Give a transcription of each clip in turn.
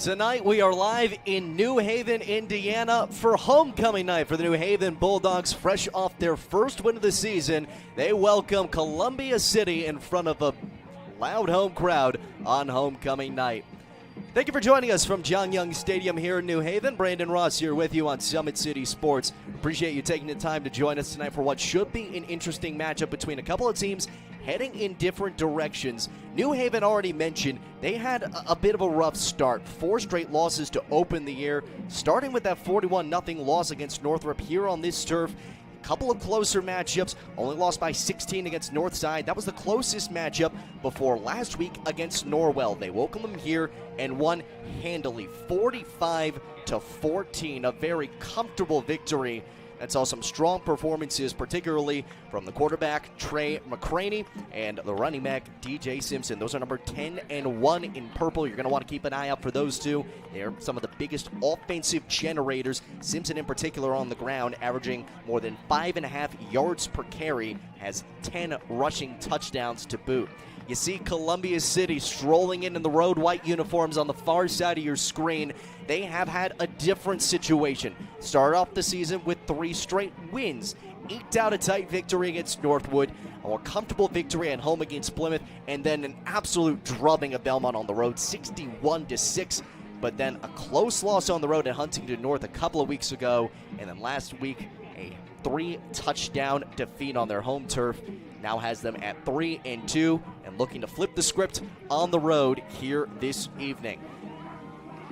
Tonight we are live in New Haven, Indiana for homecoming night for the New Haven Bulldogs. Fresh off their first win of the season, they welcome Columbia City in front of a loud home crowd on homecoming night. Thank you for joining us from John Young Stadium here in New Haven. Brandon Ross here with you on Summit City Sports. Appreciate you taking the time to join us tonight for what should be an interesting matchup between a couple of teams heading in different directions. New Haven already mentioned they had a bit of a rough start. 4 straight losses to open the year, starting with that 41-0 loss against Northrop here on this turf. Couple of closer matchups, only lost by 16 against Northside. That was the closest matchup before last week against Norwell. They welcomed them here and won handily, 45-14, a very comfortable victory. That saw some strong performances, particularly from the quarterback, Trey McCraney, and the running back, DJ Simpson. Those are number 10 and 1 in purple. You're going to want to keep an eye out for those two. They're some of the biggest offensive generators. Simpson in particular on the ground, averaging more than 5.5 yards per carry, has 10 rushing touchdowns to boot. You see Columbia City strolling in the road white uniforms on the far side of your screen. They have had a different situation. Started off the season with 3 straight wins. Eked out a tight victory against Northwood, a more comfortable victory at home against Plymouth, and then an absolute drubbing of Belmont on the road, 61-6. But then a close loss on the road at Huntington North a couple of weeks ago, and then last week a 3-touchdown defeat on their home turf. Now has them at 3-2 and looking to flip the script on the road here this evening.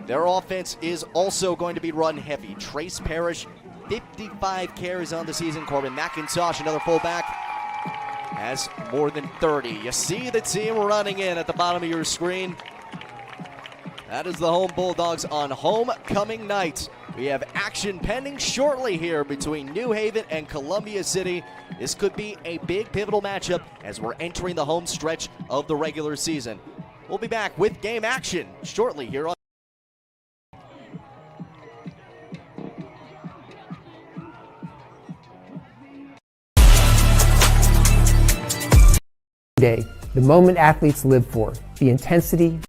Their offense is also going to be run heavy. Trace Parrish, 55 carries on the season. Corbin McIntosh, another fullback, has more than 30. You see the team running in at the bottom of your screen. That is the home Bulldogs on homecoming night. We have action pending shortly here between New Haven and Columbia City. This could be a big pivotal matchup as we're entering the home stretch of the regular season. We'll be back with game action shortly here on Day, the moment athletes live for, the intensity,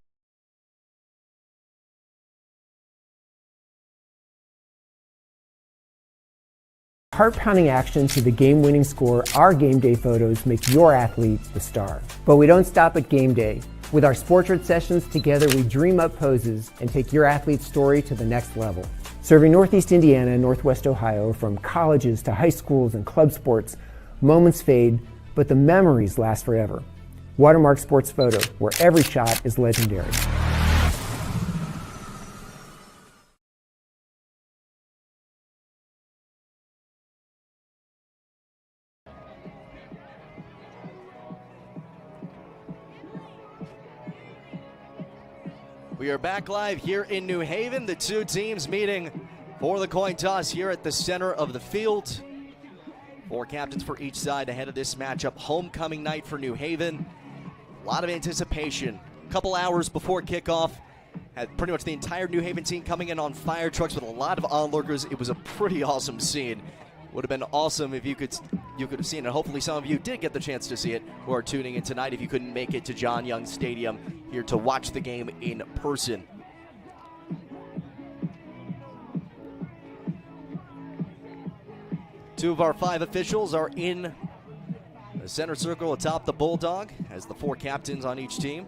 heart-pounding action to the game-winning score. Our game day photos make your athlete the star. But we don't stop at game day. With our Sportrait sessions together, we dream up poses and take your athlete's story to the next level. Serving Northeast Indiana and Northwest Ohio, from colleges to high schools and club sports, moments fade, but the memories last forever. Watermark Sports Photo, where every shot is legendary. We are back live here in New Haven. The two teams meeting for the coin toss here at the center of the field. 4 captains for each side ahead of this matchup. Homecoming night for New Haven. A lot of anticipation. A couple hours before kickoff, had pretty much the entire New Haven team coming in on fire trucks with a lot of onlookers. It was a pretty awesome scene. Would have been awesome if you could have seen it. Hopefully some of you did get the chance to see it who are tuning in tonight if you couldn't make it to John Young Stadium here to watch the game in person. Two of our 5 officials are in the center circle atop the Bulldog as the 4 captains on each team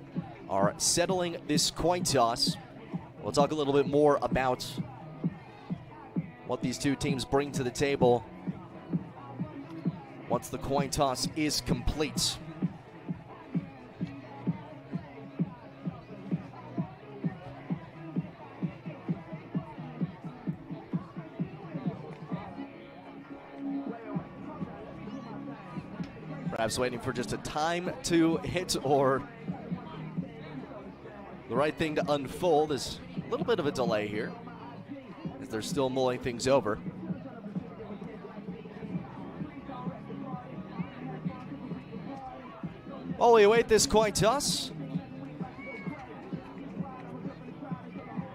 are settling this coin toss. We'll talk a little bit more about what these two teams bring to the table once the coin toss is complete. Perhaps waiting for just a time to hit or the right thing to unfold. Is a little bit of a delay here as they're still mulling things over. While we await this coin toss,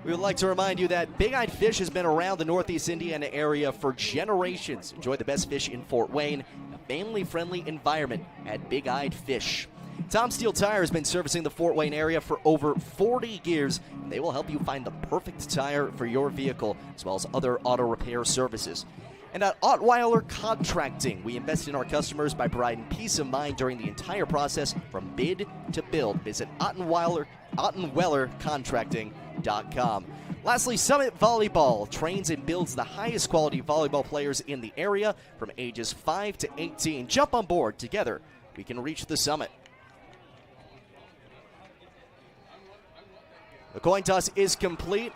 we would like to remind you that Big Eyed Fish has been around the Northeast Indiana area for generations. Enjoy the best fish in Fort Wayne, a family-friendly environment at Big Eyed Fish. Tom Steele Tire has been servicing the Fort Wayne area for over 40 years, and they will help you find the perfect tire for your vehicle, as well as other auto repair services. And at Ottweiler Contracting, we invest in our customers by providing peace of mind during the entire process from bid to build. Visit OttenweilerContracting.com. Lastly, Summit Volleyball trains and builds the highest quality volleyball players in the area from ages 5 to 18. Jump on board. Together, we can reach the summit. The coin toss is complete.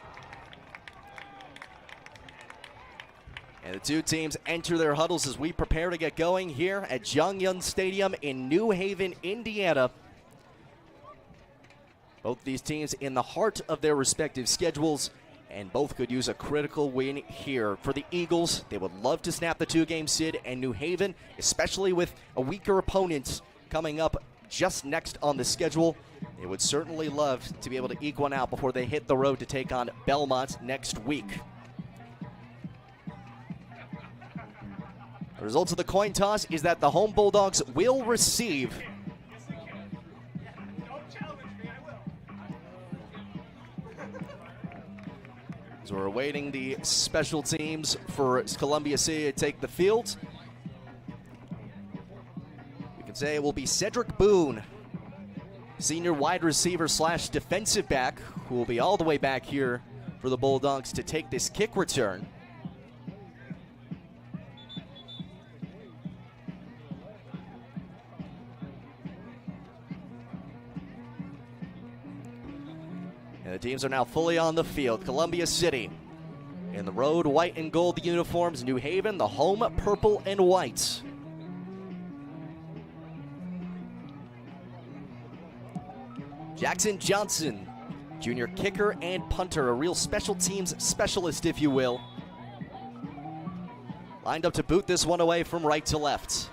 And the two teams enter their huddles as we prepare to get going here at Jung Yun Stadium in New Haven, Indiana. Both these teams in the heart of their respective schedules, and both could use a critical win here. For the Eagles, they would love to snap the two-game skid, and New Haven, especially with a weaker opponent coming up just next on the schedule, they would certainly love to be able to eke one out before they hit the road to take on Belmont next week. The results of the coin toss is that the home Bulldogs will receive So we're awaiting the special teams for Columbia City to take the field. We can say it will be Cedric Boone, senior wide receiver / defensive back, who will be all the way back here for the Bulldogs to take this kick return. And the teams are now fully on the field. Columbia City in the road white and gold uniforms. New Haven, the home purple and white. Jackson Johnson, junior kicker and punter, a real special teams specialist, if you will. Lined up to boot this one away from right to left.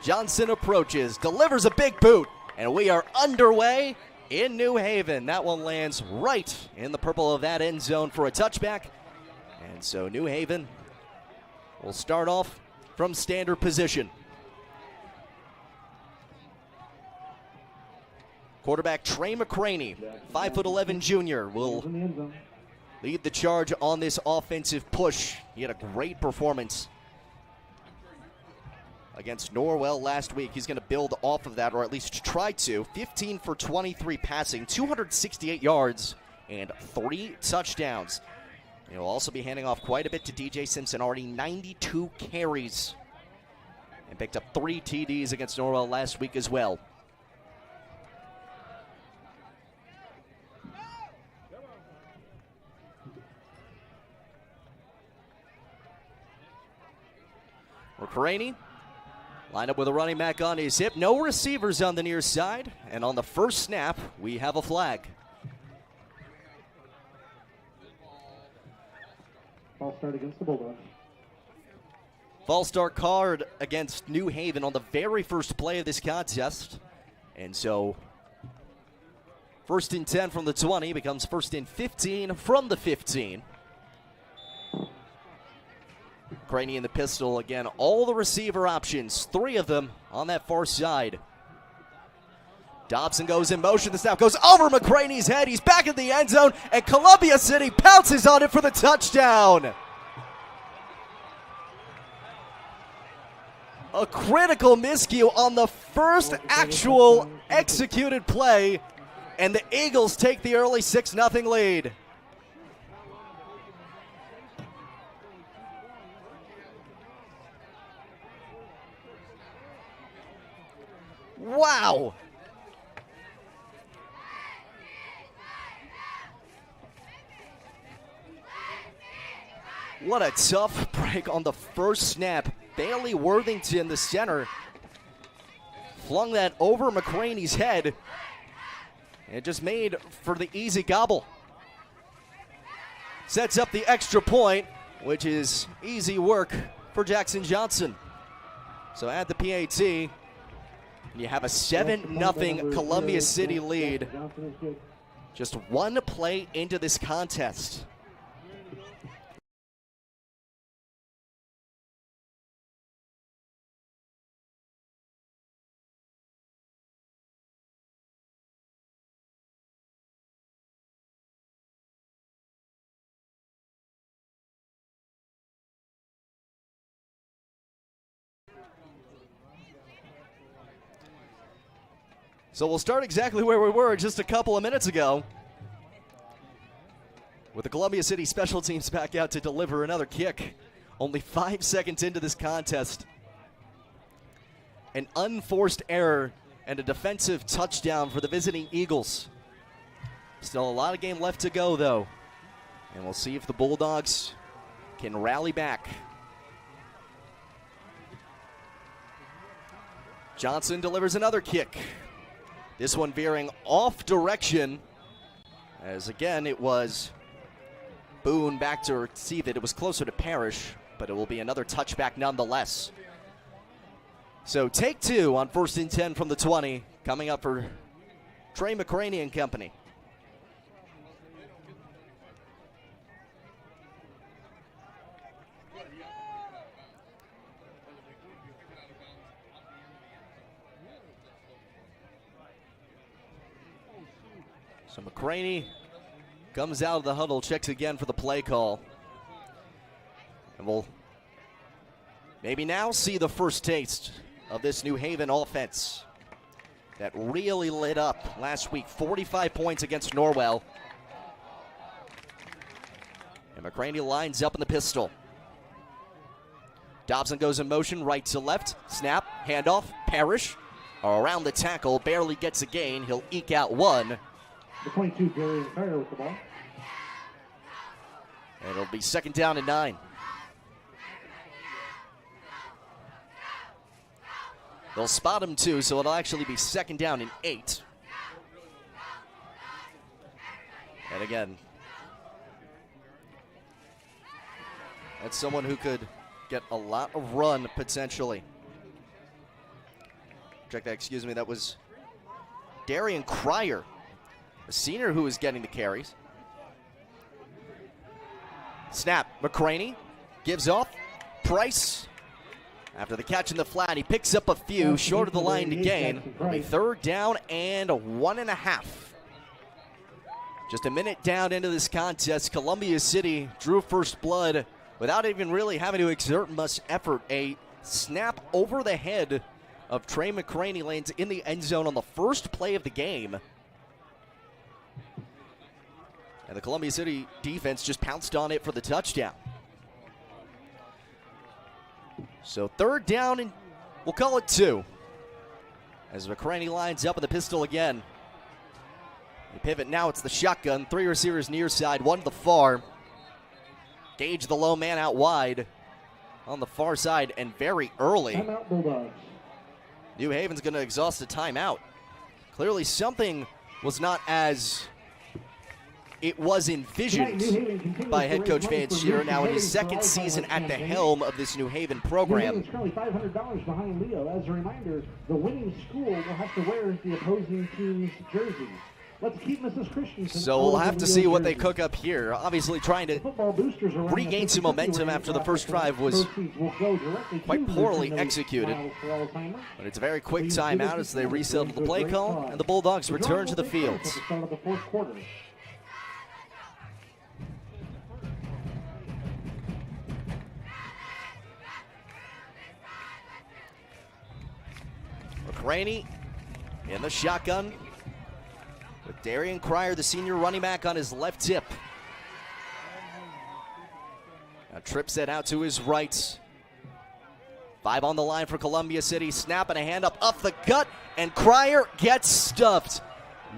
Johnson approaches, delivers a big boot, and we are underway in New Haven. That one lands right in the purple of that end zone for a touchback. And so New Haven will start off from standard position. Quarterback Trey McCraney, 5'11" junior, will lead the charge on this offensive push. He had a great performance against Norwell last week. He's going to build off of that, or at least try to. 15 for 23 passing, 268 yards, and 3 touchdowns. He'll also be handing off quite a bit to DJ Simpson, already 92 carries, and picked up 3 TDs against Norwell last week as well. McCraney lined up with a running back on his hip. No receivers on the near side. And on the first snap, we have a flag. False start against the Bulldogs. False start card against New Haven on the very first play of this contest. And so, 1st and 10 from the 20 becomes 1st and 15 from the 15. McCraney in the pistol again. All the receiver options, 3 of them on that far side. Dobson goes in motion. The snap goes over McCraney's head. He's back in the end zone, and Columbia City pounces on it for the touchdown. A critical miscue on the first actual executed play, and the Eagles take the early 6-0 lead. Wow. What a tough break on the first snap. Bailey Worthington, the center, flung that over McCraney's head. It just made for the easy gobble. Sets up the extra point, which is easy work for Jackson Johnson. So at the PAT, you have a 7-0 Columbia City lead. Just one play into this contest. So we'll start exactly where we were just a couple of minutes ago, with the Columbia City special teams back out to deliver another kick. Only 5 seconds into this contest. An unforced error and a defensive touchdown for the visiting Eagles. Still a lot of game left to go, though. And we'll see if the Bulldogs can rally back. Johnson delivers another kick. This one veering off direction, as again it was Boone back to receive it. It was closer to Parrish, but it will be another touchback nonetheless. So take 2 on 1st and 10 from the 20, coming up for Trey McCraney and company. So McCraney comes out of the huddle, checks again for the play call. And we'll maybe now see the first taste of this New Haven offense that really lit up last week. 45 points against Norwell. And McCraney lines up in the pistol. Dobson goes in motion, right to left. Snap, handoff, Parrish. Around the tackle, barely gets a gain. He'll eke out one. The 22, Darian Carter with the ball. And it'll be 2nd down and 9. They'll spot him too, so it'll actually be 2nd down and 8. And again, that's someone who could get a lot of run potentially. Check that, excuse me, that was Darian Cryer, a senior who is getting the carries. Snap, McCraney gives off. Price, after the catch in the flat, he picks up a few, short of the line to gain. It'll be 3rd down and 1.5. Just a minute down into this contest, Columbia City drew first blood without even really having to exert much effort. A snap over the head of Trey McCraney lands in the end zone on the first play of the game. And the Columbia City defense just pounced on it for the touchdown. So 3rd down, and we'll call it 2. As McCraney lines up in the pistol again. They pivot now, it's the shotgun. 3 receivers near side, 1 to the far. Gage the low man out wide on the far side, and very early. Timeout, Bulldogs. New Haven's going to exhaust a timeout. Clearly something was not as it was envisioned by head coach Vance Shearer, now in his 2nd season at the helm of this New Haven program. New Haven's currently $500 behind Leo. As a reminder, the winning school will have to wear the opposing team's jersey. Let's keep Mrs. Christensen. So we'll have to see what they cook up here. Obviously trying to regain some momentum after the first drive was quite poorly executed. But it's a very quick timeout as they resettle the play call, and the Bulldogs return to the field. McCraney in the shotgun with Darian Cryer, the senior running back, on his left hip. Now trips it out to his right. 5 on the line for Columbia City. Snap and a hand up the gut, and Cryer gets stuffed.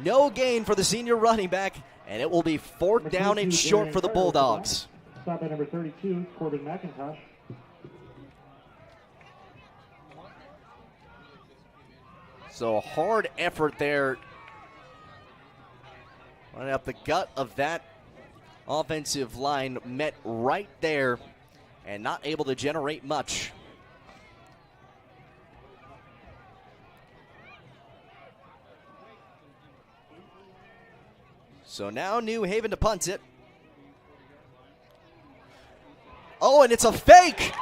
No gain for the senior running back, and it will be 4th down and short for the Bulldogs. Stop at number 32, Corbin McIntosh. So a hard effort there. Running up the gut of that offensive line, met right there and not able to generate much. So now New Haven to punt it. Oh, and it's a fake!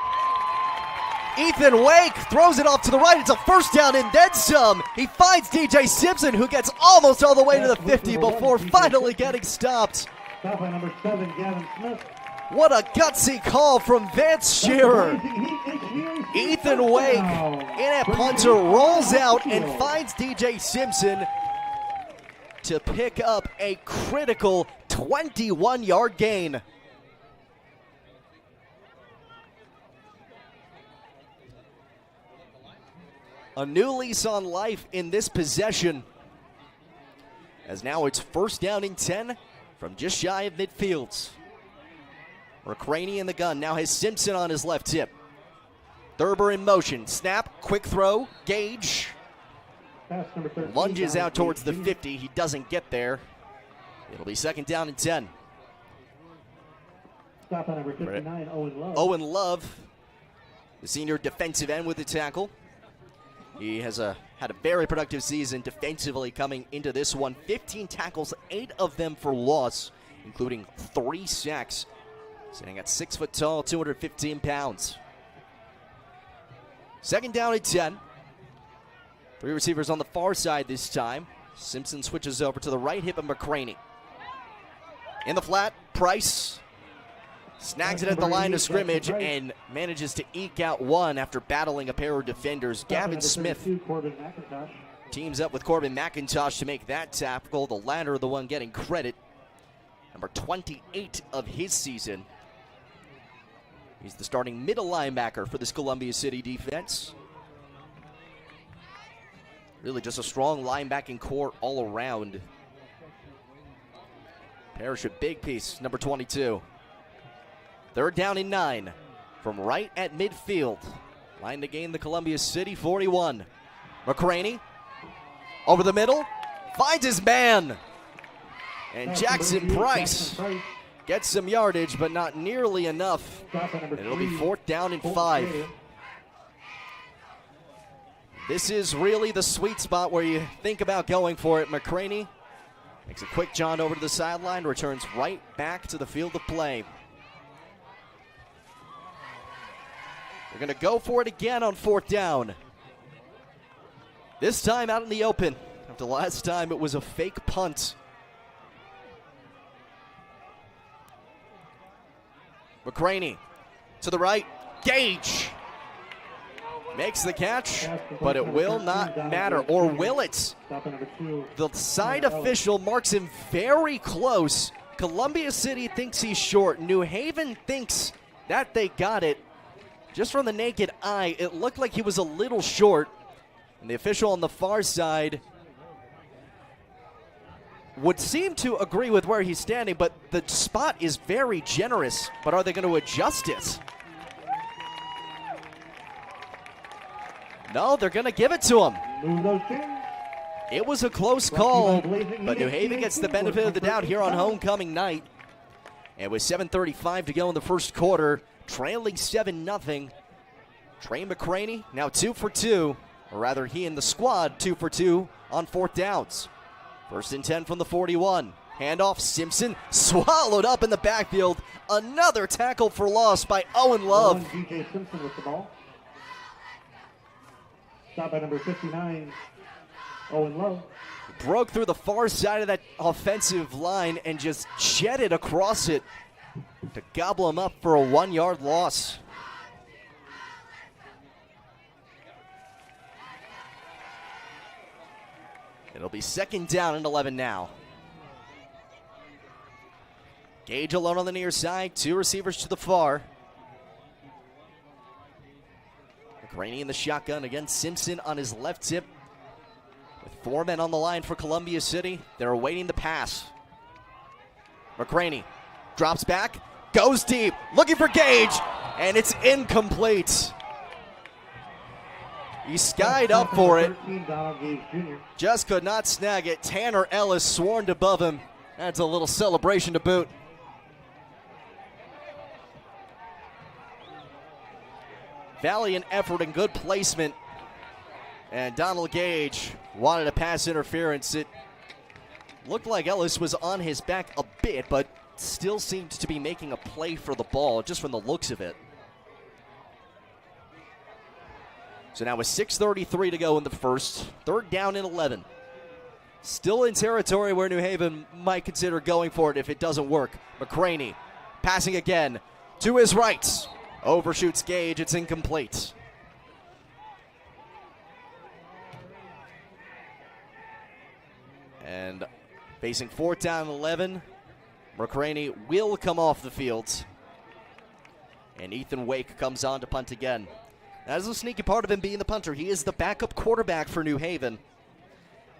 Ethan Wake throws it off to the right. It's a 1st down and then some. He finds DJ Simpson, who gets almost all the way to the 50 before finally getting stopped. Stop by number 7, Gavin Smith. What a gutsy call from Vance Shearer. He Ethan Wake in at punter, rolls out and finds DJ Simpson to pick up a critical 21-yard gain. A new lease on life in this possession, as now it's first down and 10 from just shy of midfield. McCraney in the gun, now has Simpson on his left hip. Thurber in motion, snap, quick throw, Gage. Lunges out towards the 50, he doesn't get there. It'll be second down and 10. Stop on number 59, Owen Love. Owen Love, the senior defensive end with the tackle. He has had a very productive season defensively coming into this one. 15 tackles, 8 of them for loss, including 3 sacks. Sitting at 6 foot tall, 215 pounds. Second down and 10. 3 receivers on the far side this time. Simpson switches over to the right hip of McCraney. In the flat, Price snags it at the line of scrimmage and manages to eke out one after battling a pair of defenders. Gavin Smith teams up with Corbin McIntosh to make that tackle. The latter the one getting credit. Number 28 of his season. He's the starting middle linebacker for this Columbia City defense. Really just a strong linebacking core all around. Parrish a big piece, number 22. Third down and 9 from right at midfield. Line to gain the Columbia City 41. McCraney over the middle, finds his man. And Jackson Price gets some yardage, but not nearly enough. And it'll be fourth down and 5. This is really the sweet spot where you think about going for it. McCraney makes a quick jaunt over to the sideline, returns right back to the field of play. We're going to go for it again on fourth down. This time out in the open. After last time it was a fake punt. McCraney to the right. Gage makes the catch, but it will not matter. Or will it? The side official marks him very close. Columbia City thinks he's short. New Haven thinks that they got it. Just from the naked eye, it looked like he was a little short. And the official on the far side would seem to agree with where he's standing, but the spot is very generous. But are they going to adjust it? No, they're going to give it to him. It was a close call, but New Haven gets the benefit of the doubt here on homecoming night. And with 7:35 to go in the first quarter, trailing 7-0. Trey McCraney now 2 for 2, or rather he and the squad 2 for 2 on fourth downs. First and 10 from the 41. Handoff, Simpson swallowed up in the backfield. Another tackle for loss by Owen Love. DJ Simpson with the ball. Stop by number 59, Owen Love. Broke through the far side of that offensive line and just jetted across it to gobble him up for a 1-yard loss. It'll be second down and 11 now. Gage alone on the near side, 2 receivers to the far. McCraney in the shotgun against Simpson on his left hip. With 4 men on the line for Columbia City, they're awaiting the pass. McCraney drops back, goes deep, looking for Gage, and it's incomplete. He skied up for it, just could not snag it. Tanner Ellis swarmed above him. That's a little celebration to boot. Valiant effort and good placement. And Donald Gage wanted a pass interference. It looked like Ellis was on his back a bit, but still seemed to be making a play for the ball, just from the looks of it. So now with 6:33 to go in the first, third down and 11. Still in territory where New Haven might consider going for it if it doesn't work. McCraney passing again to his right. Overshoots Gage. It's incomplete. And facing 4th down 11, McCraney will come off the field. And Ethan Wake comes on to punt again. That is a sneaky part of him being the punter. He is the backup quarterback for New Haven.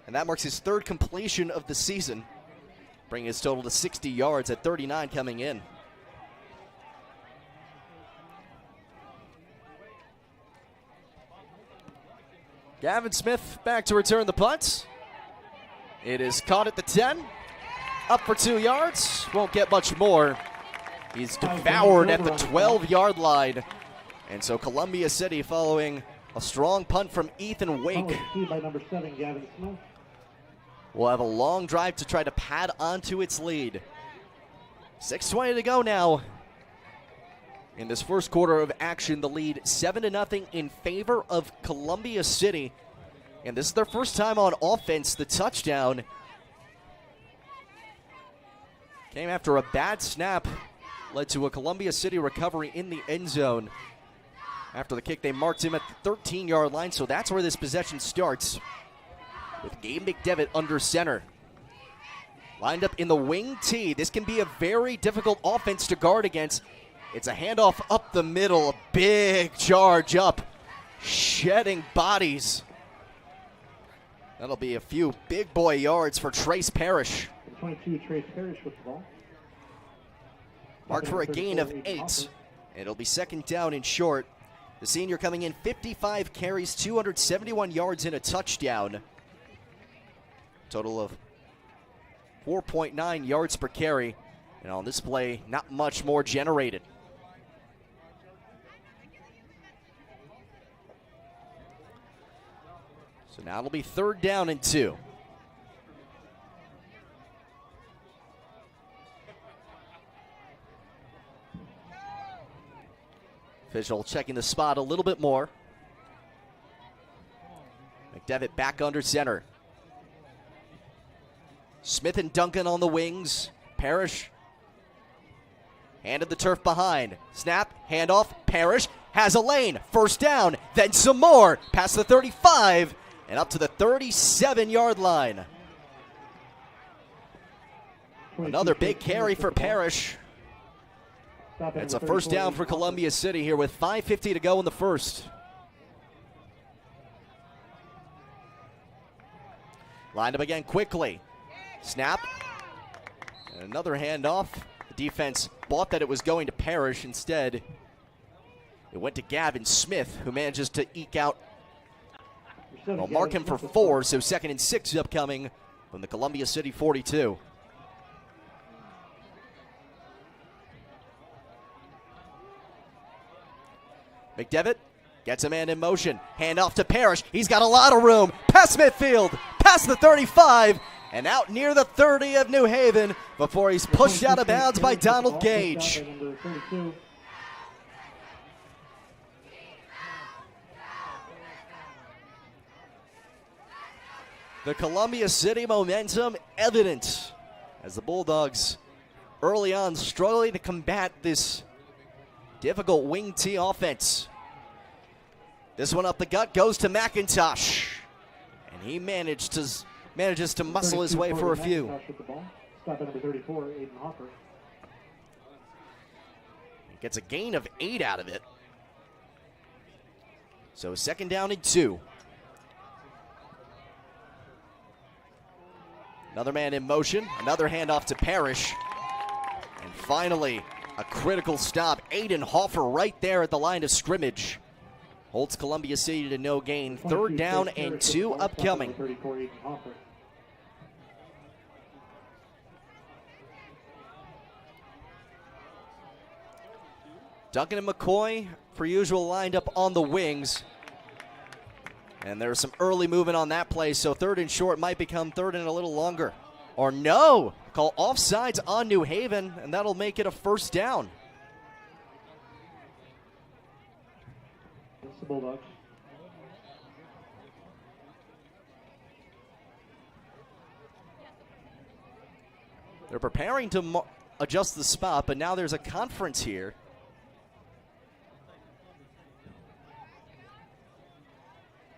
And that marks his 3rd completion of the season, bringing his total to 60 yards at 39 coming in. Gavin Smith back to return the punt. It is caught at the 10. Up for 2 yards. Won't get much more. He's devoured at the 12-yard line. And so Columbia City following a strong punt from Ethan Wake. By number 7, Gavin Smith. Will have a long drive to try to pad onto its lead. 6:20 to go now. In this first quarter of action, the lead 7-0 in favor of Columbia City. And this is their first time on offense. The touchdown came after a bad snap, led to a Columbia City recovery in the end zone. After the kick, they marked him at the 13-yard line, so that's where this possession starts, with Gabe McDevitt under center. Lined up in the wing T. This can be a very difficult offense to guard against. It's a handoff up the middle, a big charge up, shedding bodies. That'll be a few big boy yards for Trace Parrish. 22, Trace Parrish with the ball. Marked for a gain of 8. It'll be 2nd down and short. The senior coming in 55 carries, 271 yards and a touchdown. Total of 4.9 yards per carry. And on this play, not much more generated. So now it'll be 3rd down and 2. Official checking the spot a little bit more. McDevitt back under center. Smith and Duncan on the wings. Parrish handed the turf behind. Snap, handoff, Parrish has a lane. 1st down, then some more. Past the 35 and up to the 37-yard line. Another big carry for Parrish. It's a 1st down for Columbia City here with 5:50 to go in the first. Lined up again quickly. Snap. And another handoff. The defense thought that it was going to Parrish. Instead, it went to Gavin Smith, who manages to eke out. Well, mark him for 4, so 2nd and 6 upcoming from the Columbia City 42. McDevitt gets a man in motion. Hand off to Parrish. He's got a lot of room. Past midfield. Past the 35. And out near the 30 of New Haven before he's pushed out of bounds by Donald Gage. The Columbia City momentum evident as the Bulldogs early on struggling to combat this difficult wing T offense. This one up the gut goes to McIntosh, and he manages to muscle his way for a few. Stop at number 34, Aiden Hopper. He gets a gain of 8 out of it. So 2nd down and 2. Another man in motion, another handoff to Parrish. And finally, a critical stop. Aiden Hoffer right there at the line of scrimmage. Holds Columbia City to no gain. 3rd down and 2 upcoming. Duncan and McCoy, per usual, lined up on the wings. And there's some early movement on that play, so 3rd and short might become 3rd and a little longer. Or no, call offsides on New Haven, and that'll make it a 1st down. It's the Bulldogs. They're preparing to adjust the spot, but now there's a conference here.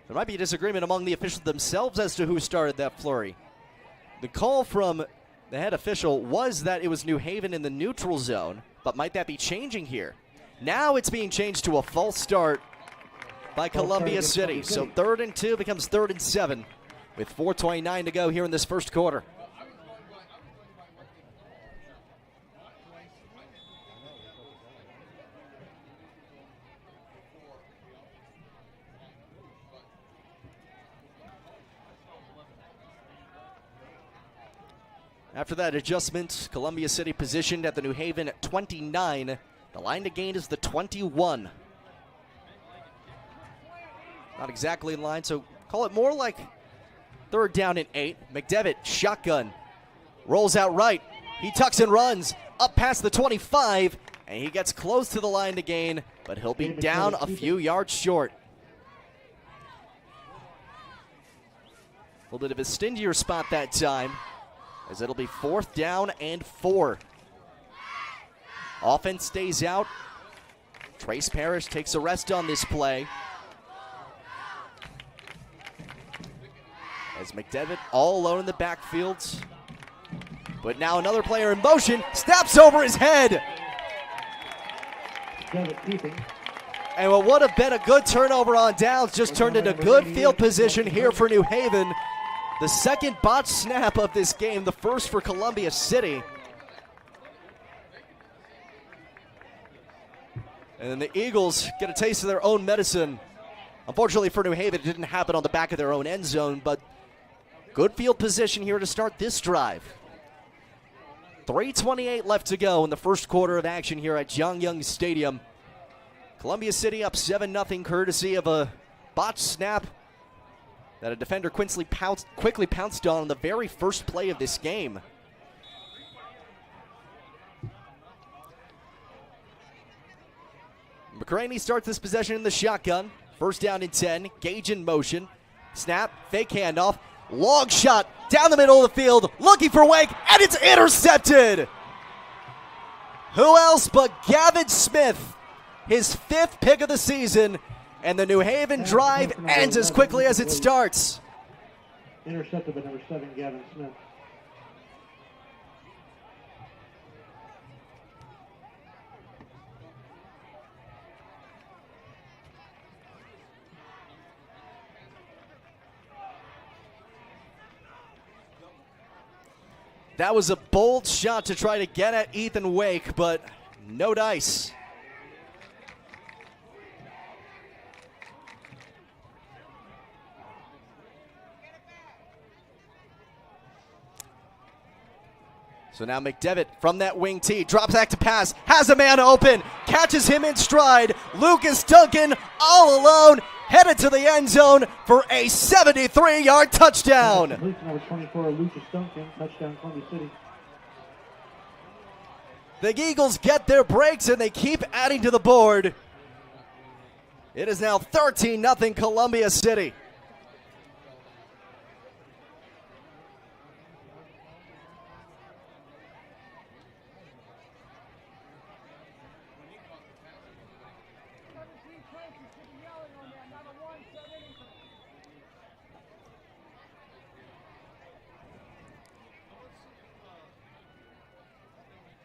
There might be a disagreement among the officials themselves as to who started that flurry. The call from the head official was that it was New Haven in the neutral zone, but might that be changing here? Now it's being changed to a false start by Columbia City. So 3rd and 2 becomes 3rd and 7 with 4:29 to go here in this first quarter. After that adjustment, Columbia City positioned at the New Haven 29. The line to gain is the 21. Not exactly in line, so call it more like 3rd down and 8. McDevitt, shotgun, rolls out right. He tucks and runs up past the 25, and he gets close to the line to gain, but he'll be down a few yards short. A little bit of a stingier spot that time, as it'll be 4th down and 4. Offense stays out. Trace Parrish takes a rest on this play, as McDevitt all alone in the backfield. But now another player in motion, snaps over his head. And what would have been a good turnover on downs just turned into good field position here for New Haven. The second botched snap of this game, the first for Columbia City. And then the Eagles get a taste of their own medicine. Unfortunately for New Haven, it didn't happen on the back of their own end zone, but good field position here to start this drive. 3:28 left to go in the first quarter of action here at John Young Stadium. Columbia City up 7-0 courtesy of a botched snap that a defender quickly pounced on the very first play of this game. McCraney starts this possession in the shotgun. 1st down and 10. Gage in motion. Snap, fake handoff. Long shot down the middle of the field. Looking for Wake, and it's intercepted. Who else but Gavin Smith? His 5th pick of the season. And the New Haven drive ends as quickly as it starts. Intercepted by number 7, Gavin Smith. That was a bold shot to try to get at Ethan Wake, but no dice. So now McDevitt from that wing tee, drops back to pass, has a man open, catches him in stride. Lucas Duncan all alone, headed to the end zone for a 73-yard touchdown. Number 24, Lucas Duncan, touchdown Columbia City. The Eagles get their breaks and they keep adding to the board. It is now 13-0 Columbia City.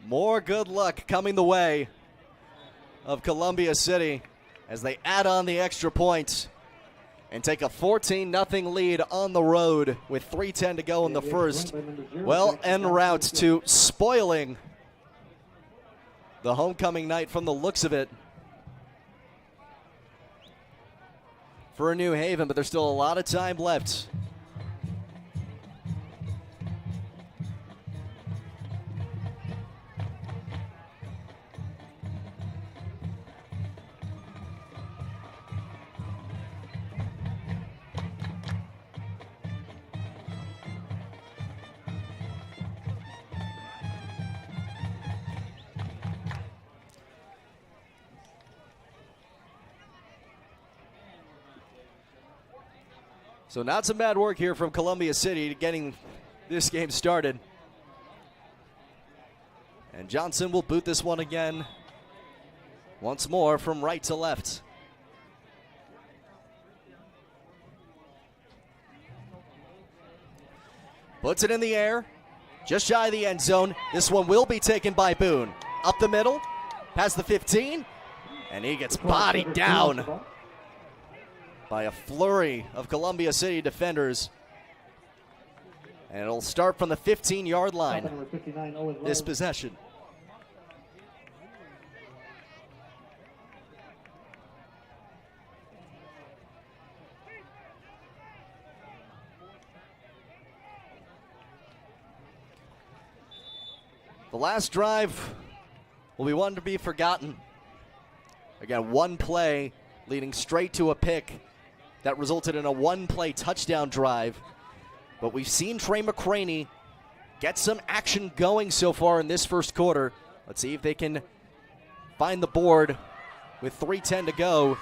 More good luck coming the way of Columbia City as they add on the extra points and take a 14-0 lead on the road with 3:10 to go in the first. Well, en route to spoiling the homecoming night from the looks of it for New Haven, but there's still a lot of time left. So not some bad work here from Columbia City getting this game started. And Johnson will boot this one again once more from right to left. Puts it in the air, just shy of the end zone. This one will be taken by Boone. Up the middle, past the 15, and he gets bodied down by a flurry of Columbia City defenders. And it'll start from the 15-yard line, this possession. The last drive will be one to be forgotten. Again, one play leading straight to a pick that resulted in a one-play touchdown drive. But we've seen Trey McCraney get some action going so far in this first quarter. Let's see if they can find the board with 3:10 to go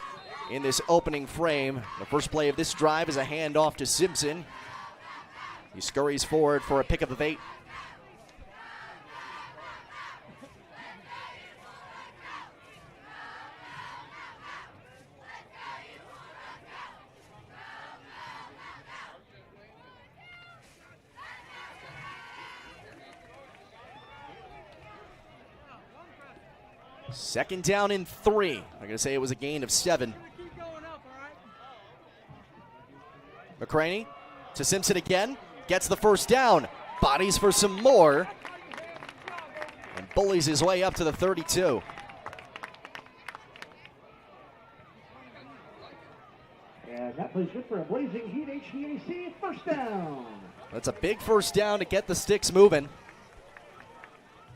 in this opening frame. The first play of this drive is a handoff to Simpson. He scurries forward for a pickup of 8. Second down and 3. I'm going to say it was a gain of 7. McCraney to Simpson again. Gets the first down. Bodies for some more. And bullies his way up to the 32. And that plays good for a Blazing Heat HVAC first down. That's a big first down to get the sticks moving.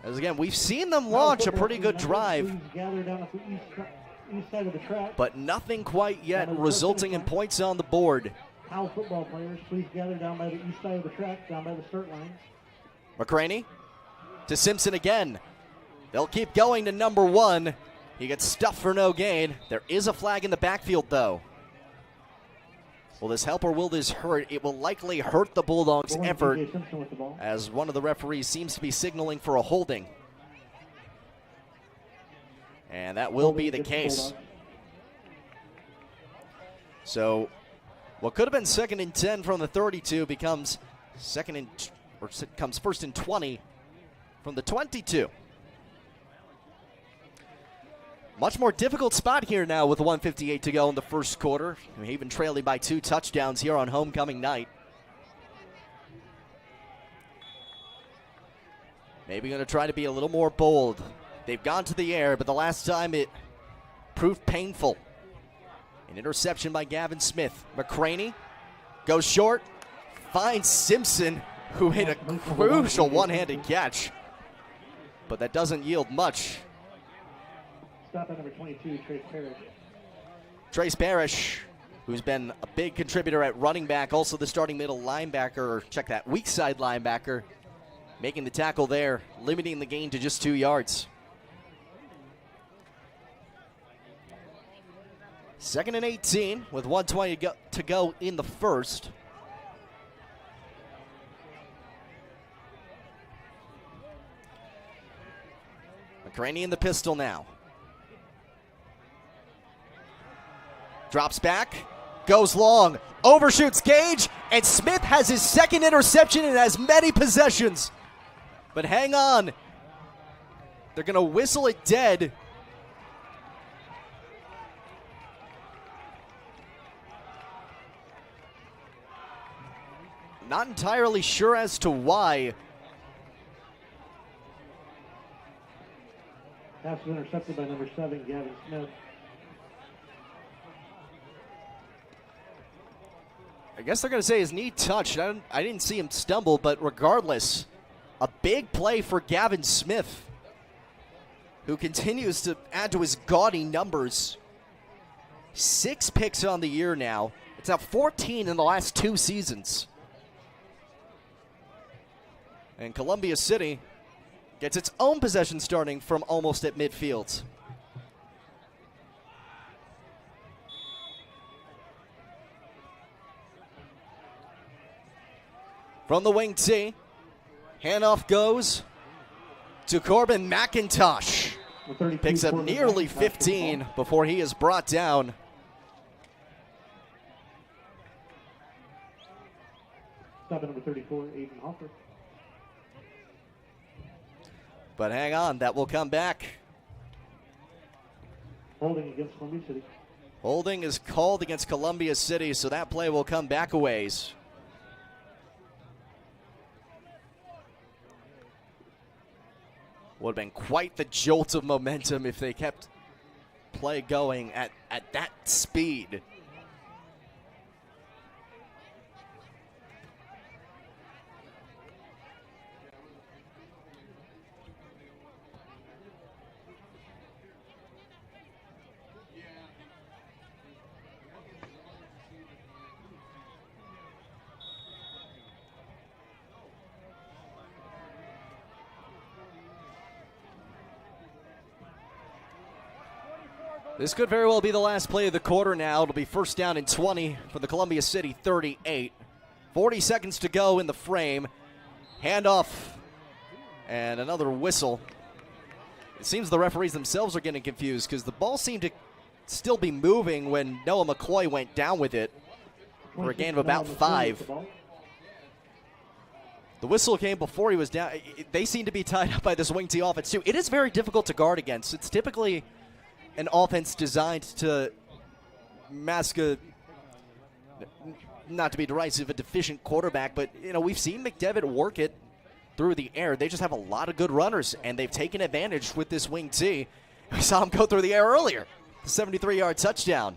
As again, we've seen them launch a pretty good drive, but nothing quite yet resulting in points on the board. How football players, please gather down by the east side of the track, down by the start line. McCraney to Simpson again. They'll keep going to number 1. He gets stuffed for no gain. There is a flag in the backfield, though. Will this help or will this hurt? It will likely hurt the Bulldogs' effort, as one of the referees seems to be signaling for a holding. And that will be the case. So what could have been 2nd and 10 from the 32 becomes comes 1st and 20 from the 22. Much more difficult spot here now with 1:58 to go in the first quarter. Even trailing by 2 touchdowns here on homecoming night. Maybe going to try to be a little more bold. They've gone to the air, but the last time it proved painful. An interception by Gavin Smith. McCraney goes short, finds Simpson, who hit a crucial one-handed catch. But that doesn't yield much. Stop at number 22, Trace Parrish. Trace Parrish, who's been a big contributor at running back, also the starting middle linebacker, or check that, weak side linebacker, making the tackle there, limiting the gain to just 2 yards. 2nd and 18 with 1:20 to go in the first. McCraney in the pistol now. Drops back, goes long, overshoots Gage, and Smith has his 2nd interception in as many possessions. But hang on. They're going to whistle it dead. Not entirely sure as to why. Pass was intercepted by number 7, Gavin Smith. I guess they're going to say his knee touched. I didn't see him stumble, but regardless, a big play for Gavin Smith, who continues to add to his gaudy numbers. 6 picks on the year now. It's now 14 in the last 2 seasons. And Columbia City gets its own possession starting from almost at midfield. From the wing tee, handoff goes to Corbin McIntosh. Picks up nearly 15 before he is brought down. 7, number 34, Aiden Hoffer. But hang on, that will come back. Holding against Columbia City. Holding is called against Columbia City, so that play will come back a ways. Would have been quite the jolt of momentum if they kept play going at that speed. This could very well be the last play of the quarter now. It'll be first down and 20 for the Columbia City 38. 40 seconds to go in the frame. Handoff and another whistle. It seems the referees themselves are getting confused because the ball seemed to still be moving when Noah McCoy went down with it for a gain of about 5. The whistle came before he was down. They seem to be tied up by this wing T offense too. It is very difficult to guard against. It's typically an offense designed to mask a, not to be derisive, a deficient quarterback, but we've seen McDevitt work it through the air. They just have a lot of good runners, and they've taken advantage with this wing T. We saw him go through the air earlier. 73-yard touchdown.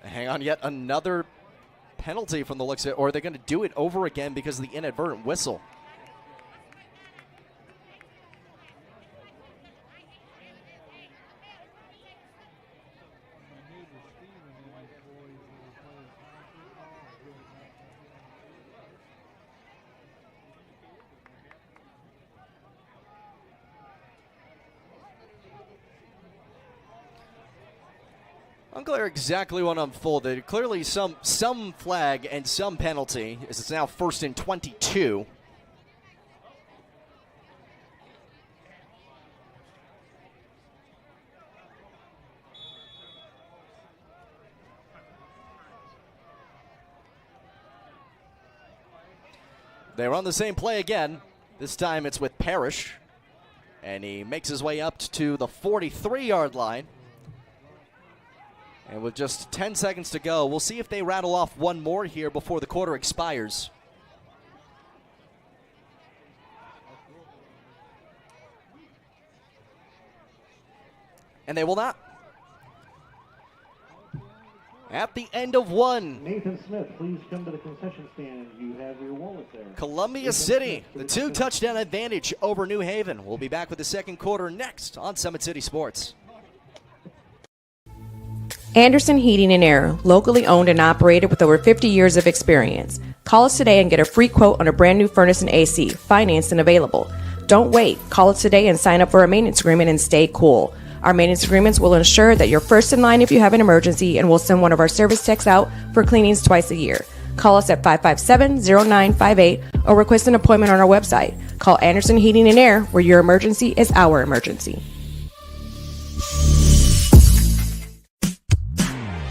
Hang on, yet another penalty from the looks of it, or are they going to do it over again because of the inadvertent whistle? Unclear exactly what unfolded. Clearly some flag and some penalty, as it's now first and 22. They run the same play again. This time it's with Parrish, and he makes his way up to the 43-yard line. And with just 10 seconds to go, we'll see if they rattle off one more here before the quarter expires. And they will not. At the end of one. Nathan Smith, please come to the concession stand. You have your wallet there. Columbia City, the 2-touchdown advantage over New Haven. We'll be back with the second quarter next on Summit City Sports. Anderson Heating and Air, locally owned and operated with over 50 years of experience. Call us today and get a free quote on a brand new furnace and AC, financed and available. Don't wait. Call us today and sign up for a maintenance agreement and stay cool. Our maintenance agreements will ensure that you're first in line if you have an emergency, and we'll send one of our service techs out for cleanings twice a year. Call us at 557-0958 or request an appointment on our website. Call Anderson Heating and Air, where your emergency is our emergency.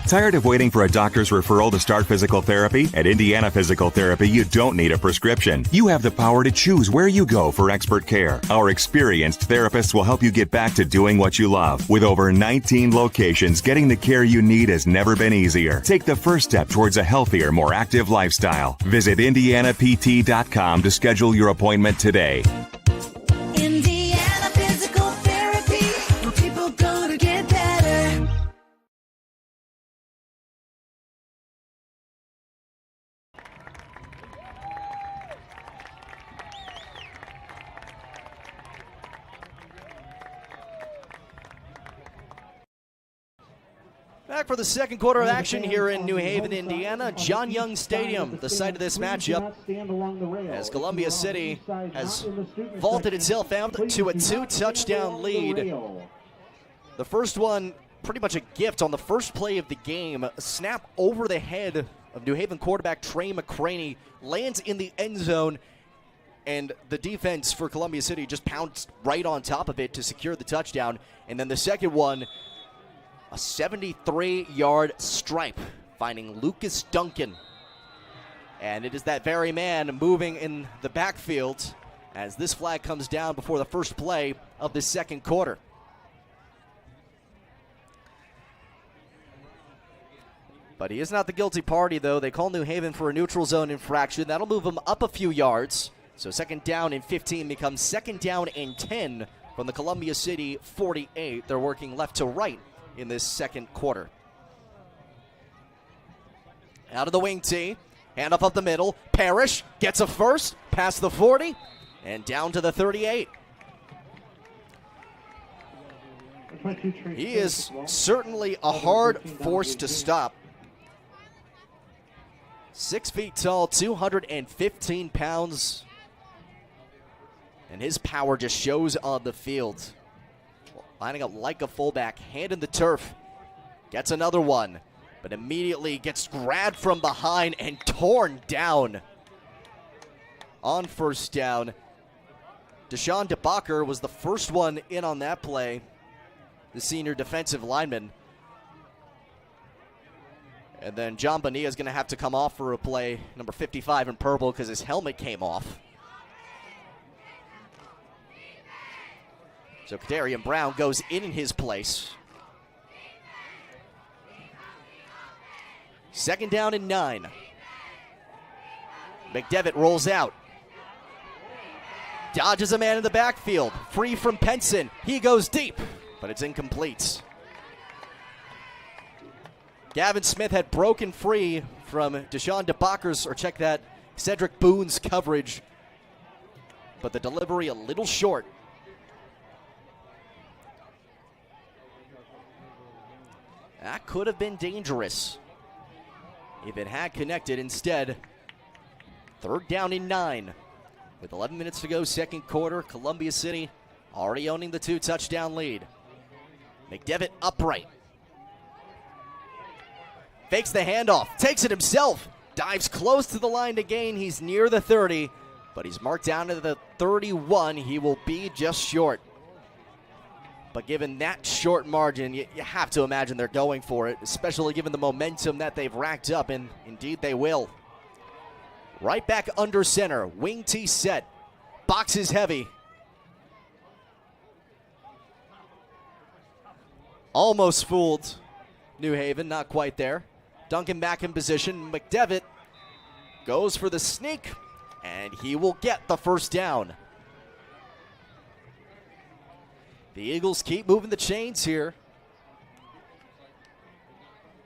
Tired of waiting for a doctor's referral to start physical therapy? At Indiana Physical Therapy, you don't need a prescription. You have the power to choose where you go for expert care. Our experienced therapists will help you get back to doing what you love. With over 19 locations, getting the care you need has never been easier. Take the first step towards a healthier, more active lifestyle. Visit IndianaPT.com to schedule your appointment today. Indiana Physical Therapy, where people go to get better. Back for the second quarter of action here in New Haven, Indiana. John Young Stadium, the site of this matchup, as Columbia City has vaulted itself out to a 2-touchdown lead. The first one, pretty much a gift on the first play of the game. A snap over the head of New Haven quarterback Trey McCraney lands in the end zone, and the defense for Columbia City just pounced right on top of it to secure the touchdown. And then the second one, a 73-yard stripe, finding Lucas Duncan. And it is that very man moving in the backfield as this flag comes down before the first play of the second quarter. But he is not the guilty party, though. They call New Haven for a neutral zone infraction. That'll move him up a few yards. So second down and 15 becomes second down and 10 from the Columbia City 48. They're working left to right in this second quarter. Out of the wing tee. Handoff up the middle. Parrish gets a first, past the 40, and down to the 38. He is certainly a hard force to stop. 6 feet tall, 215 pounds. And his power just shows on the field. Lining up like a fullback, hand in the turf. Gets another one, but immediately gets grabbed from behind and torn down. On first down, Deshaun DeBacher was the first one in on that play, the senior defensive lineman. And then John Bonilla is going to have to come off for a play, number 55 in purple, because his helmet came off. So Kadarian Brown goes in his place. Second down and 9. McDevitt rolls out. Dodges a man in the backfield. Free from Penson. He goes deep, but it's incomplete. Gavin Smith had broken free from Deshaun DeBacher's, or check that, Cedric Boone's coverage, but the delivery a little short. That could have been dangerous if it had connected. Instead, third down and 9. With 11 minutes to go, second quarter, Columbia City already owning the 2-touchdown lead. McDevitt upright. Fakes the handoff, takes it himself, dives close to the line to gain. He's near the 30, but he's marked down to the 31. He will be just short. But given that short margin, you have to imagine they're going for it, especially given the momentum that they've racked up, and indeed they will. Right back under center, wing tee set, box is heavy. Almost fooled New Haven, not quite there. Duncan back in position. McDevitt goes for the sneak, and he will get the first down. The Eagles keep moving the chains here,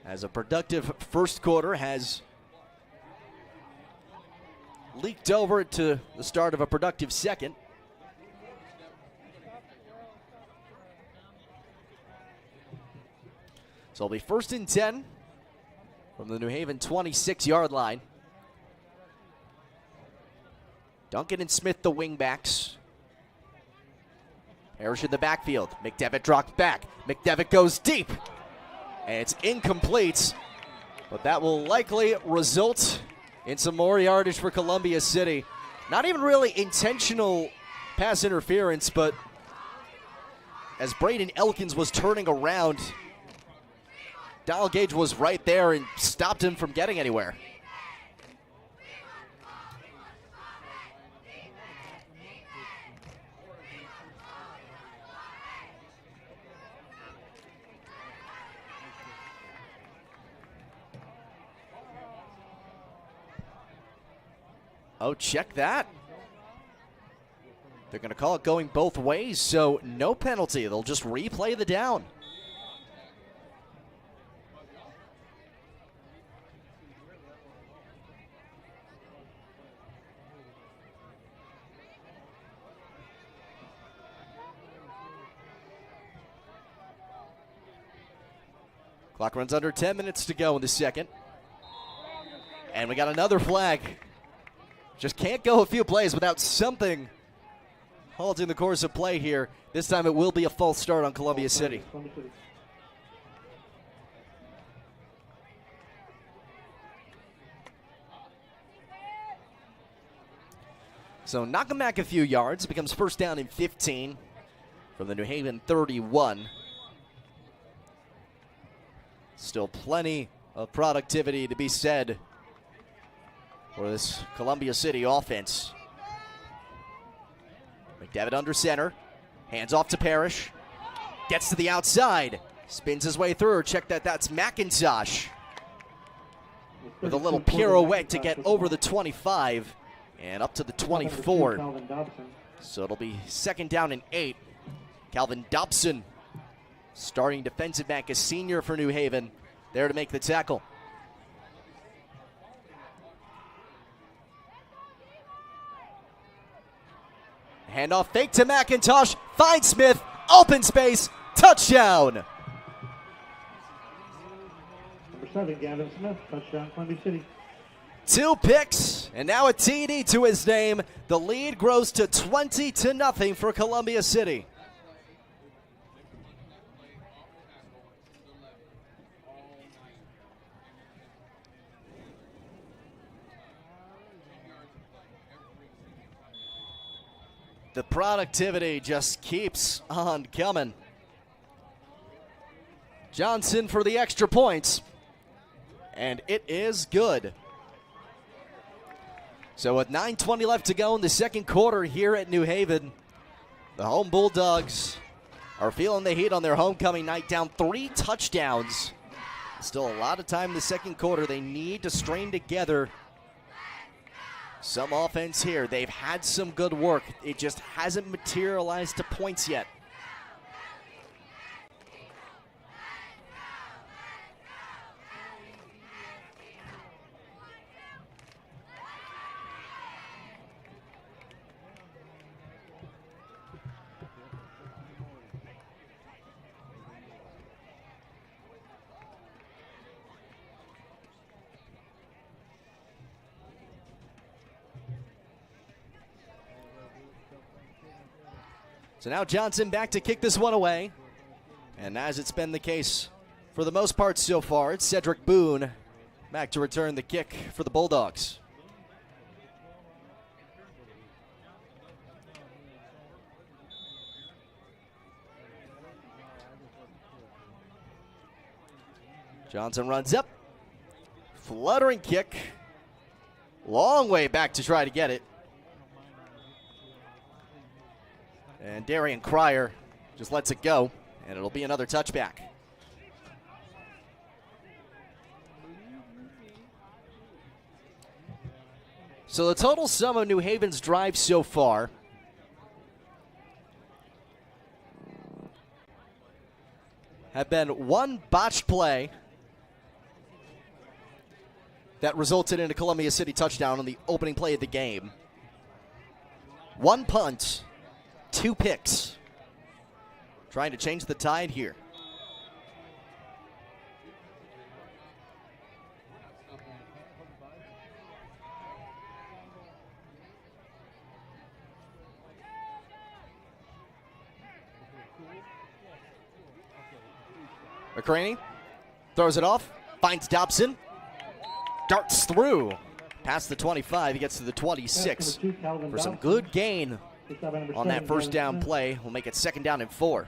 as a productive first quarter has leaked over to the start of a productive second. So it'll be first and 10 from the New Haven 26-yard line. Duncan and Smith, the wingbacks. Parrish in the backfield. McDevitt drops back. McDevitt goes deep. And it's incomplete. But that will likely result in some more yardage for Columbia City. Not even really intentional pass interference, but as Braden Elkins was turning around, Donald Gage was right there and stopped him from getting anywhere. Oh, check that. They're going to call it going both ways, so no penalty. They'll just replay the down. Clock runs under 10 minutes to go in the second. And we got another flag. Just can't go a few plays without something halting the course of play here. This time it will be a false start on Columbia City. So knock him back a few yards. It becomes first down and 15 from the New Haven 31. Still plenty of productivity to be said for this Columbia City offense. McDevitt under center. Hands off to Parrish. Gets to the outside. Spins his way through. Check that. That's McIntosh with a little pirouette to get over the 25 and up to the 24. So it'll be second down and 8. Calvin Dobson, starting defensive back, a senior for New Haven, there to make the tackle. Handoff fake to McIntosh. Finds Smith. Open space. Touchdown. Number 7, Gavin Smith. Touchdown, Columbia City. 2 picks and now a TD to his name. The lead grows to 20-0 for Columbia City. The productivity just keeps on coming. Johnson for the extra points, and it is good. So with 9:20 left to go in the second quarter here at New Haven, the home Bulldogs are feeling the heat on their homecoming night, down 3 touchdowns. Still a lot of time in the second quarter. They need to string together some offense here. They've had some good work. It just hasn't materialized to points yet. So now Johnson back to kick this one away. And as it's been the case for the most part so far, it's Cedric Boone back to return the kick for the Bulldogs. Johnson runs up. Fluttering kick. Long way back to try to get it. And Darian Cryer just lets it go, and it'll be another touchback. So the total sum of New Haven's drives so far have been 1 botched play that resulted in a Columbia City touchdown on the opening play of the game, 1 punt, 2 picks. Trying to change the tide here. McCraney throws it off, finds Dobson, darts through past the 25. He gets to the 26 for some good gain on that first down play. We'll make it second down and 4.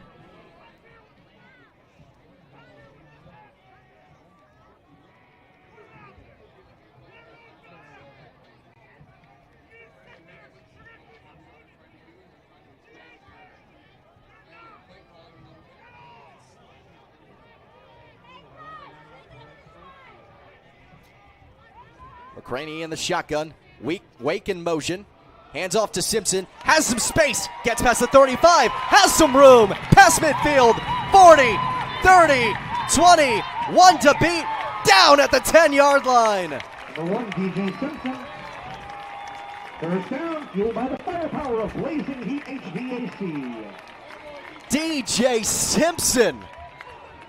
McCraney in the shotgun. Wake in motion. Hands off to Simpson. Has some space. Gets past the 35. Has some room. Past midfield. 40, 30, 20. 1 to beat. Down at the 10-yard line. Number 1, DJ Simpson. First down, fueled by the firepower of Blazing Heat HVAC. DJ Simpson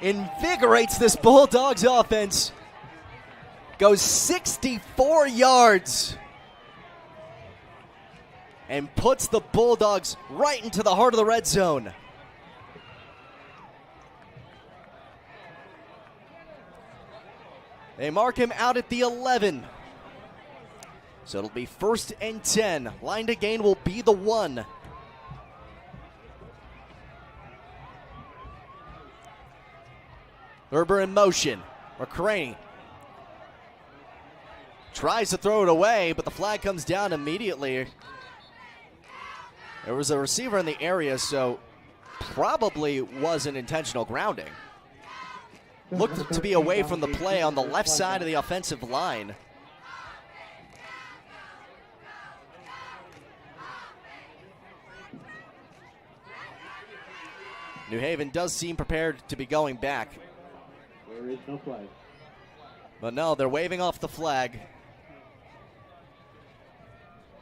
invigorates this Bulldogs offense. Goes 64 yards and puts the Bulldogs right into the heart of the red zone. They mark him out at the 11. So it'll be 1st and 10. Line to gain will be the 1. Thurber in motion. McCraney tries to throw it away, but the flag comes down immediately. There was a receiver in the area, so probably was an intentional grounding. Looked to be away from the play on the left side of the offensive line. New Haven does seem prepared to be going back. There is no flag. But no, they're waving off the flag.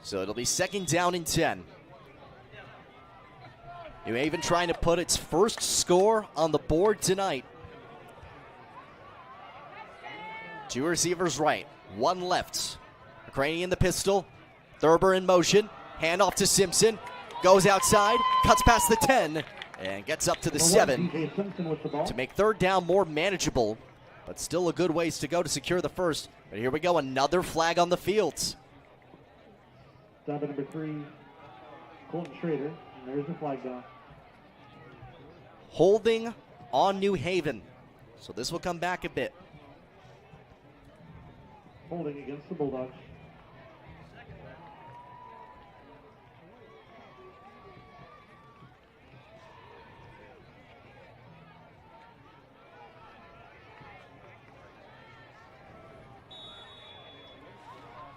So it'll be 2nd down and 10. New Haven trying to put its first score on the board tonight. 2 receivers right, 1 left. McCraney in the pistol. Thurber in motion. Handoff to Simpson. Goes outside, cuts past the 10, and gets up to the 7 to make 3rd down more manageable, but still a good ways to go to secure the first. But here we go, another flag on the field. Stop at number 3, Colton Schrader. And there's the flag down. Holding on New Haven. So this will come back a bit. Holding against the Bulldogs.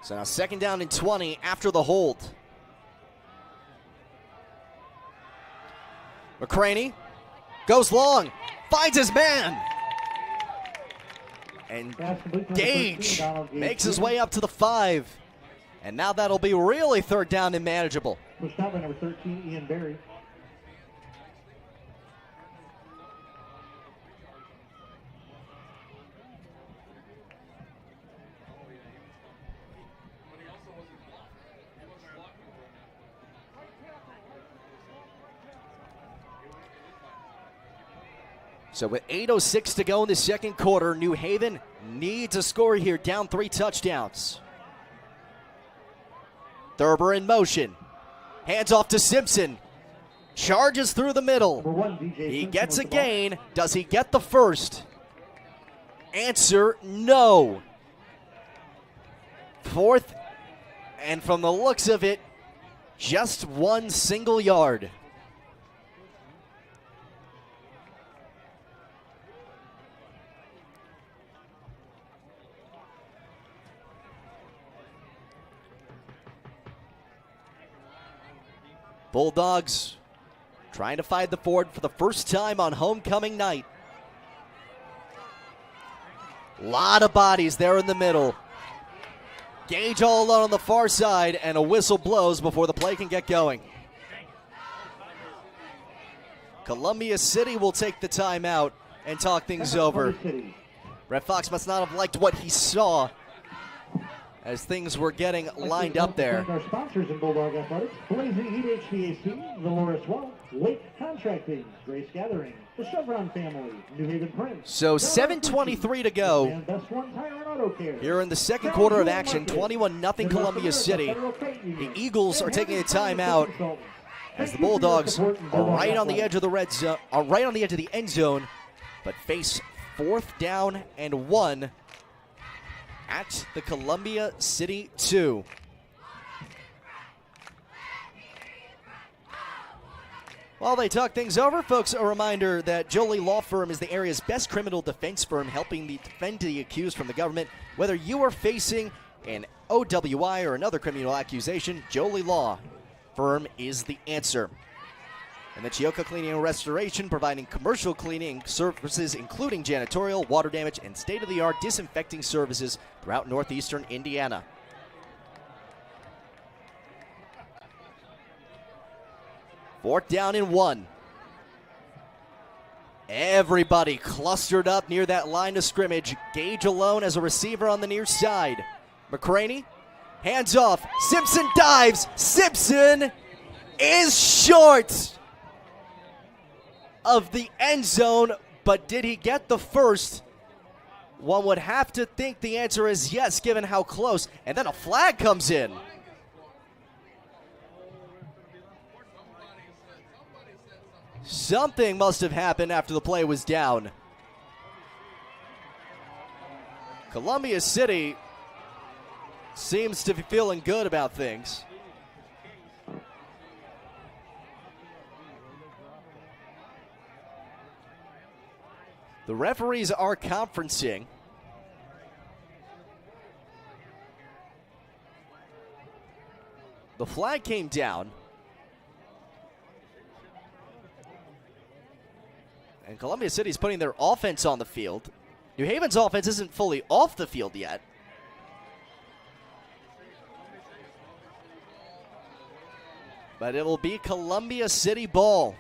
So now 2nd down and 20 after the hold. McCraney goes long, finds his man. And Gage makes his way up to the 5. And now that'll be really 3rd down and manageable. Pushed out by number 13, Ian Berry. So with 8:06 to go in the 2nd quarter, New Haven needs a score here, down 3 touchdowns. Thurber in motion. Hands off to Simpson. Charges through the middle. He gets a gain. Does he get the first? Answer, no. 4th, and from the looks of it, just 1 single yard. Bulldogs trying to find the ford for the first time on homecoming night. Lot of bodies there in the middle. Gage all alone on the far side, and a whistle blows before the play can get going. Columbia City will take the timeout and talk things over. Brett Fox must not have liked what he saw as things were getting lined up there. Our sponsors in Bulldog Athletics: Blazing Heat HVAC, Valora Swell, Lake Contracting, Grace Gathering, the Chevron Family, New Haven Prince. So 7:23 to go And Best One Tire and Auto Care. here in the 2nd quarter of action. 21-0 Columbia City. The Eagles are taking a timeout as the Bulldogs are right on the edge of the red zone, are right on the edge of the end zone, but face 4th down and 1 at the Columbia City 2. While they talk things over, folks, a reminder that Jolie Law Firm is the area's best criminal defense firm, helping defend the accused from the government. Whether you are facing an OWI or another criminal accusation, Jolie Law Firm is the answer. And the Chioka Cleaning and Restoration, providing commercial cleaning services, including janitorial, water damage, and state-of-the-art disinfecting services throughout northeastern Indiana. Fourth down and 1. Everybody clustered up near that line of scrimmage. Gage alone as a receiver on the near side. McCraney, hands off. Simpson dives. Simpson is short of the end zone, but did he get the first? One would have to think the answer is yes, given how close. And then a flag comes in. Something must have happened after the play was down. Columbia City seems to be feeling good about things. The referees are conferencing. The flag came down. And Columbia City's putting their offense on the field. New Haven's offense isn't fully off the field yet. But it will be Columbia City ball.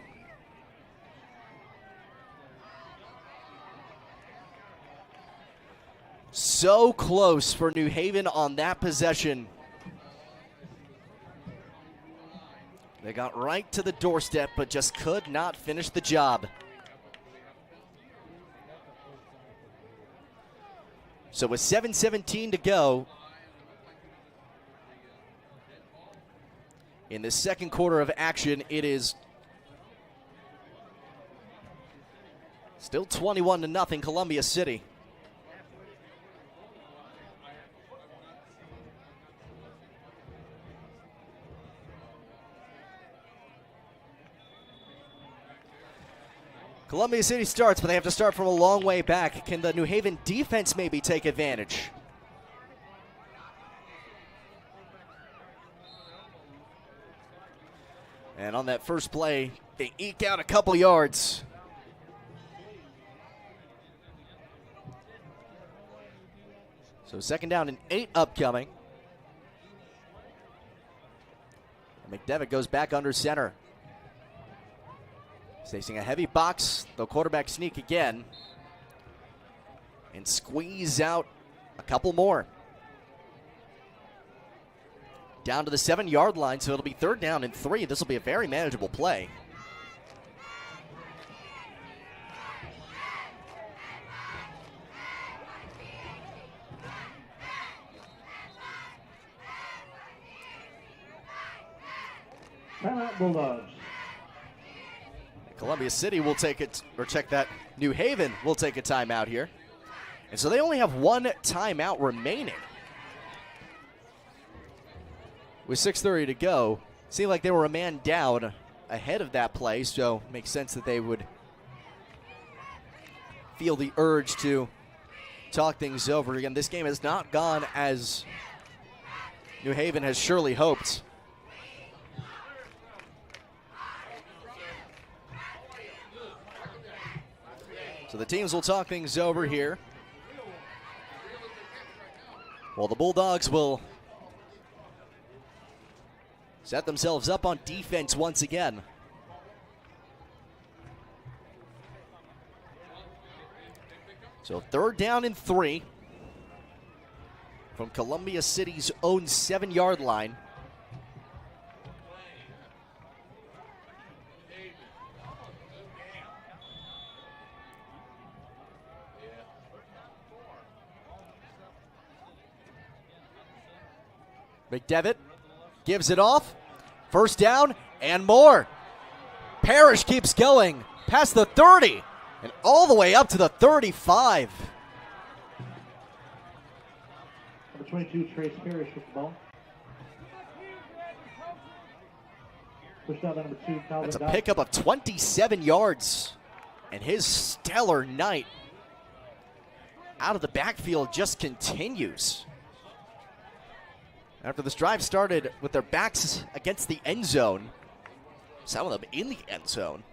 So close for New Haven on that possession. They got right to the doorstep, but just could not finish the job. So with 7:17 to go in the second quarter of action, it is still 21-0 Columbia City. Columbia City starts, but they have to start from a long way back. Can the New Haven defense maybe take advantage? And on that first play, they eke out a couple yards. So second down and 8 upcoming. McDevitt goes back under center. Facing a heavy box, the quarterback sneak again. And squeeze out a couple more. Down to the 7-yard line, so it'll be third down and 3. This will be a very manageable play. Timeout Bulldogs. Columbia City will take it, or check that. New Haven will take a timeout here. And so they only have one timeout remaining. With 6:30 to go, seemed like they were a man down ahead of that play, so makes sense that they would feel the urge to talk things over. Again, this game has not gone as New Haven has surely hoped. So the teams will talk things over here. Well, the Bulldogs will set themselves up on defense once again. So third down and 3 from Columbia City's own 7-yard line. McDevitt gives it off. First down and more. Parrish keeps going past the 30 and all the way up to the 35. Number 22, Trace Parrish with the ball. Pushed out by number 2, Calvin That's a Dodd. pickup of 27 yards. And his stellar night out of the backfield just continues. After this drive started with their backs against the end zone, some of them in the end zone,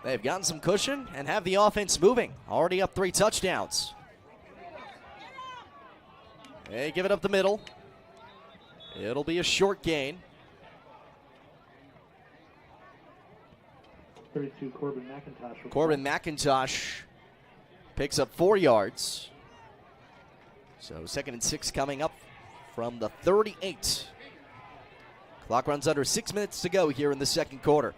they've gotten some cushion and have the offense moving. Already up 3 touchdowns. They give it up the middle. It'll be a short gain. 32, Corbin McIntosh. with the Corbin ball. McIntosh picks up 4 yards. So 2nd and 6 coming up from the 38. Clock runs under 6 minutes to go here in the second quarter.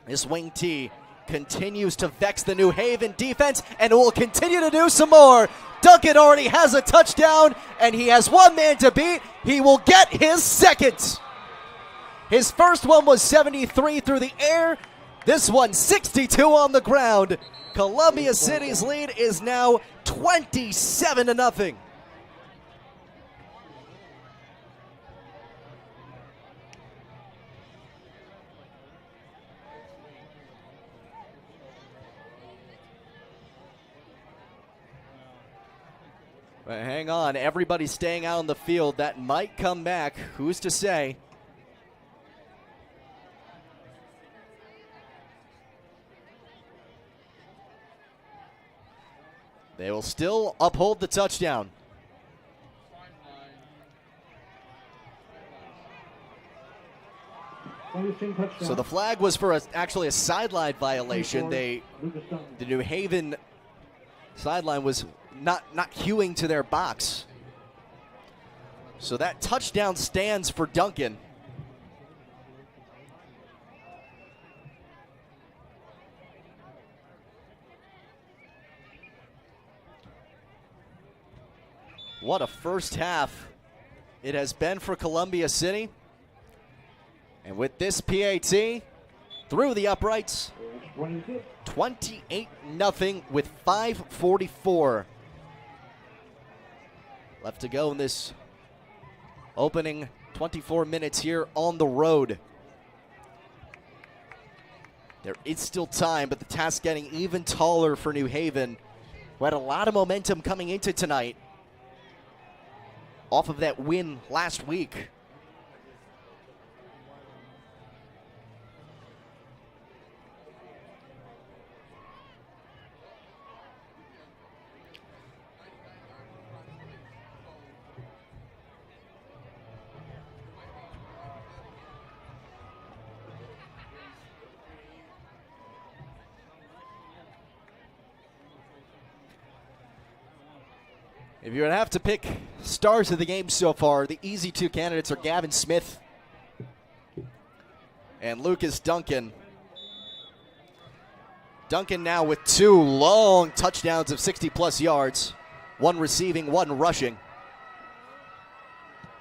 This wing tee continues to vex the New Haven defense and will continue to do some more. Duncan already has a touchdown, and he has one man to beat. He will get his second. His first one was 73 through the air. This one 62 on the ground. Columbia City's lead is now 27-0. But hang on, everybody's staying out on the field. That might come back. Who's to say? They will still uphold the touchdown. So the flag was for actually a sideline violation. The New Haven sideline was not queuing to their box. So that touchdown stands for Duncan. What a first half it has been for Columbia City. And with this PAT through the uprights, 28-0 with 5:44 left to go in this opening 24 minutes here on the road. There is still time, but the task getting even taller for New Haven, who had a lot of momentum coming into tonight off of that win last week. If you're going to have to pick stars of the game so far, the easy two candidates are Gavin Smith and Lucas Duncan. Duncan now with two long touchdowns of 60-plus yards, one receiving, one rushing.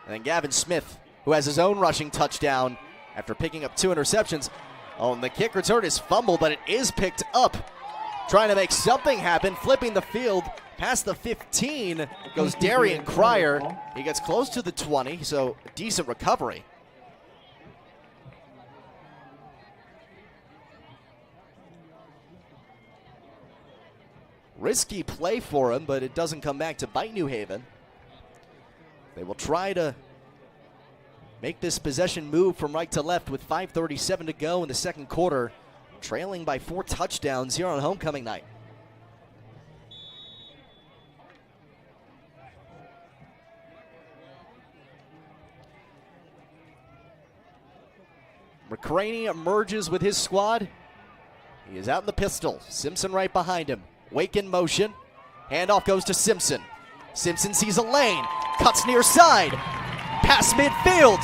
And then Gavin Smith, who has his own rushing touchdown after picking up two interceptions. Oh, and the kick return is fumbled, but it is picked up. Trying to make something happen, flipping the field. Past the 15 goes Darian Cryer. He gets close to the 20, so decent recovery. Risky play for him, but it doesn't come back to bite New Haven. They will try to make this possession move from right to left with 5:37 to go in the second quarter, trailing by 4 touchdowns here on homecoming night. McCraney emerges with his squad. He is out in the pistol. Simpson right behind him. Wake in motion. Handoff goes to Simpson. Simpson sees a lane. Cuts near side. Past midfield.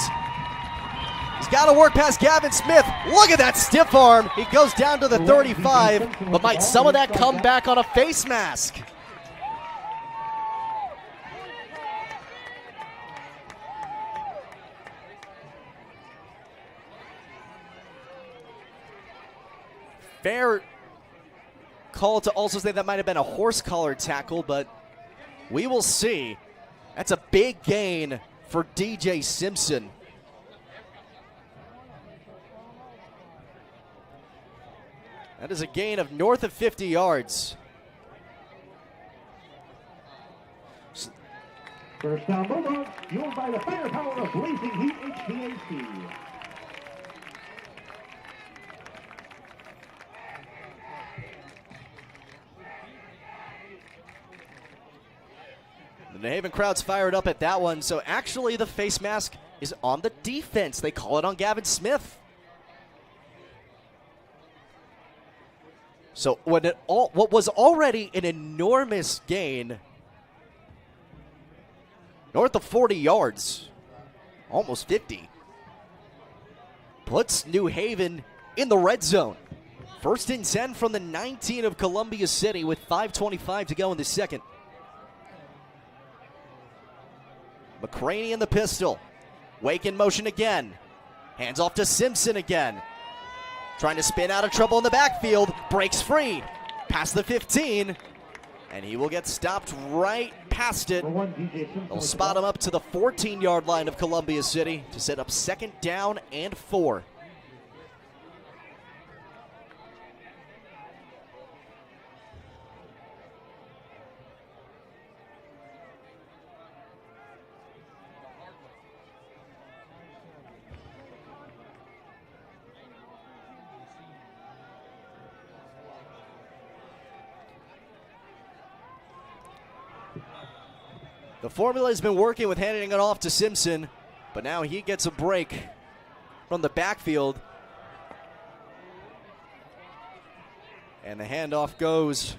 He's got to work past Gavin Smith. Look at that stiff arm. He goes down to the 35, but might some of that come back on a face mask? Fair call to also say that might have been a horse collar tackle, but we will see. That's a big gain for DJ Simpson. That is a gain of north of 50 yards. First down, Bulldogs, fueled by the firepower of Blazing Heat HVAC. The New Haven crowd's fired up at that one, so actually the face mask is on the defense. They call it on Gavin Smith. So what was already an enormous gain, north of 40 yards, almost 50, puts New Haven in the red zone. First and 10 from the 19 of Columbia City with 5:25 to go in the second. McCraney in the pistol. Wake in motion again. Hands off to Simpson again. Trying to spin out of trouble in the backfield. Breaks free. Past the 15. And he will get stopped right past it. They'll spot him up to the 14-yard line of Columbia City to set up second down and 4. The formula has been working with handing it off to Simpson, but now he gets a break from the backfield. And the handoff goes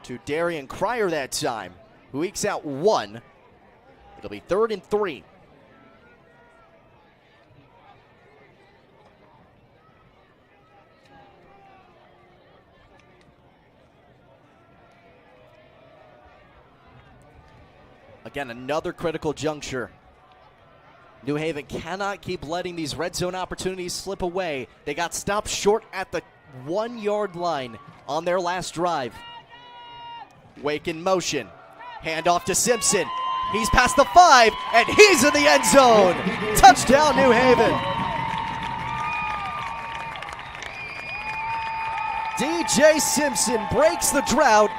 to Darian Cryer that time, who ekes out 1. It'll be 3rd and 3. Again, another critical juncture. New Haven cannot keep letting these red zone opportunities slip away. They got stopped short at the 1-yard line on their last drive. Wake in motion. Hand off to Simpson. He's past the 5, and he's in the end zone. Touchdown, New Haven. DJ Simpson breaks the drought.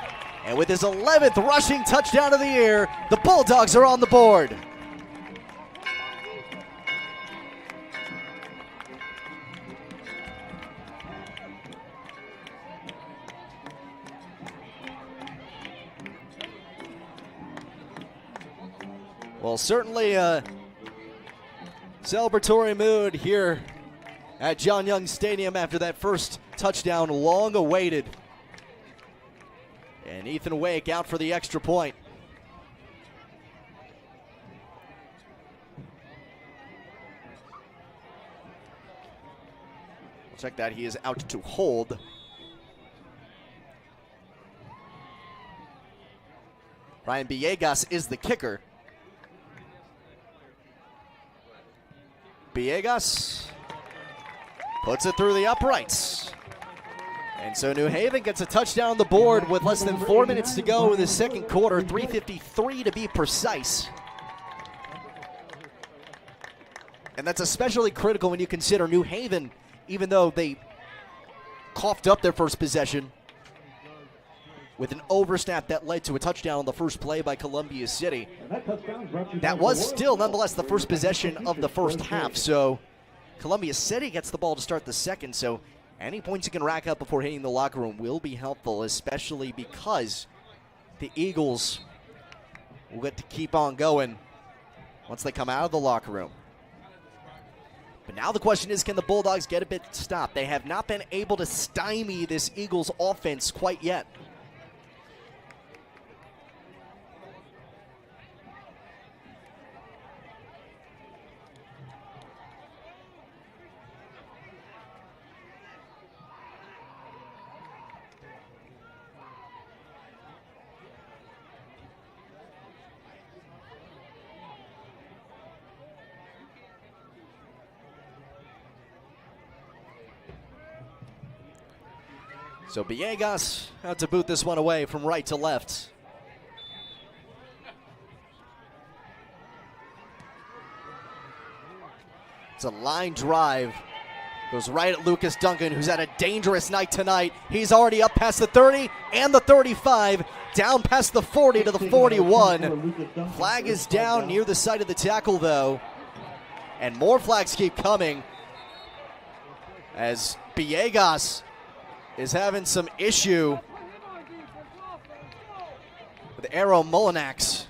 And with his 11th rushing touchdown of the year, the Bulldogs are on the board. Well, certainly a celebratory mood here at John Young Stadium after that first touchdown, long awaited. And Ethan Wake out for the extra point. We'll check that. He is out to hold. Ryan Villegas is the kicker. Villegas puts it through the uprights. And so New Haven gets a touchdown on the board with less than 4 minutes to go in the second quarter, 3:53 to be precise. And that's especially critical when you consider New Haven, even though they coughed up their first possession with an oversnap that led to a touchdown on the first play by Columbia City. That was still nonetheless the first possession of the first half, so Columbia City gets the ball to start the second, so any points you can rack up before hitting the locker room will be helpful, especially because the Eagles will get to keep on going once they come out of the locker room. But now the question is, can the Bulldogs get a bit stopped? They have not been able to stymie this Eagles offense quite yet. So Villegas out to boot this one away from right to left. It's a line drive. Goes right at Lucas Duncan, who's had a dangerous night tonight. He's already up past the 30 and the 35, down past the 40 to the 41. Flag is down near the side of the tackle, though. And more flags keep coming as Villegas is having some issue with Arrow Molinax.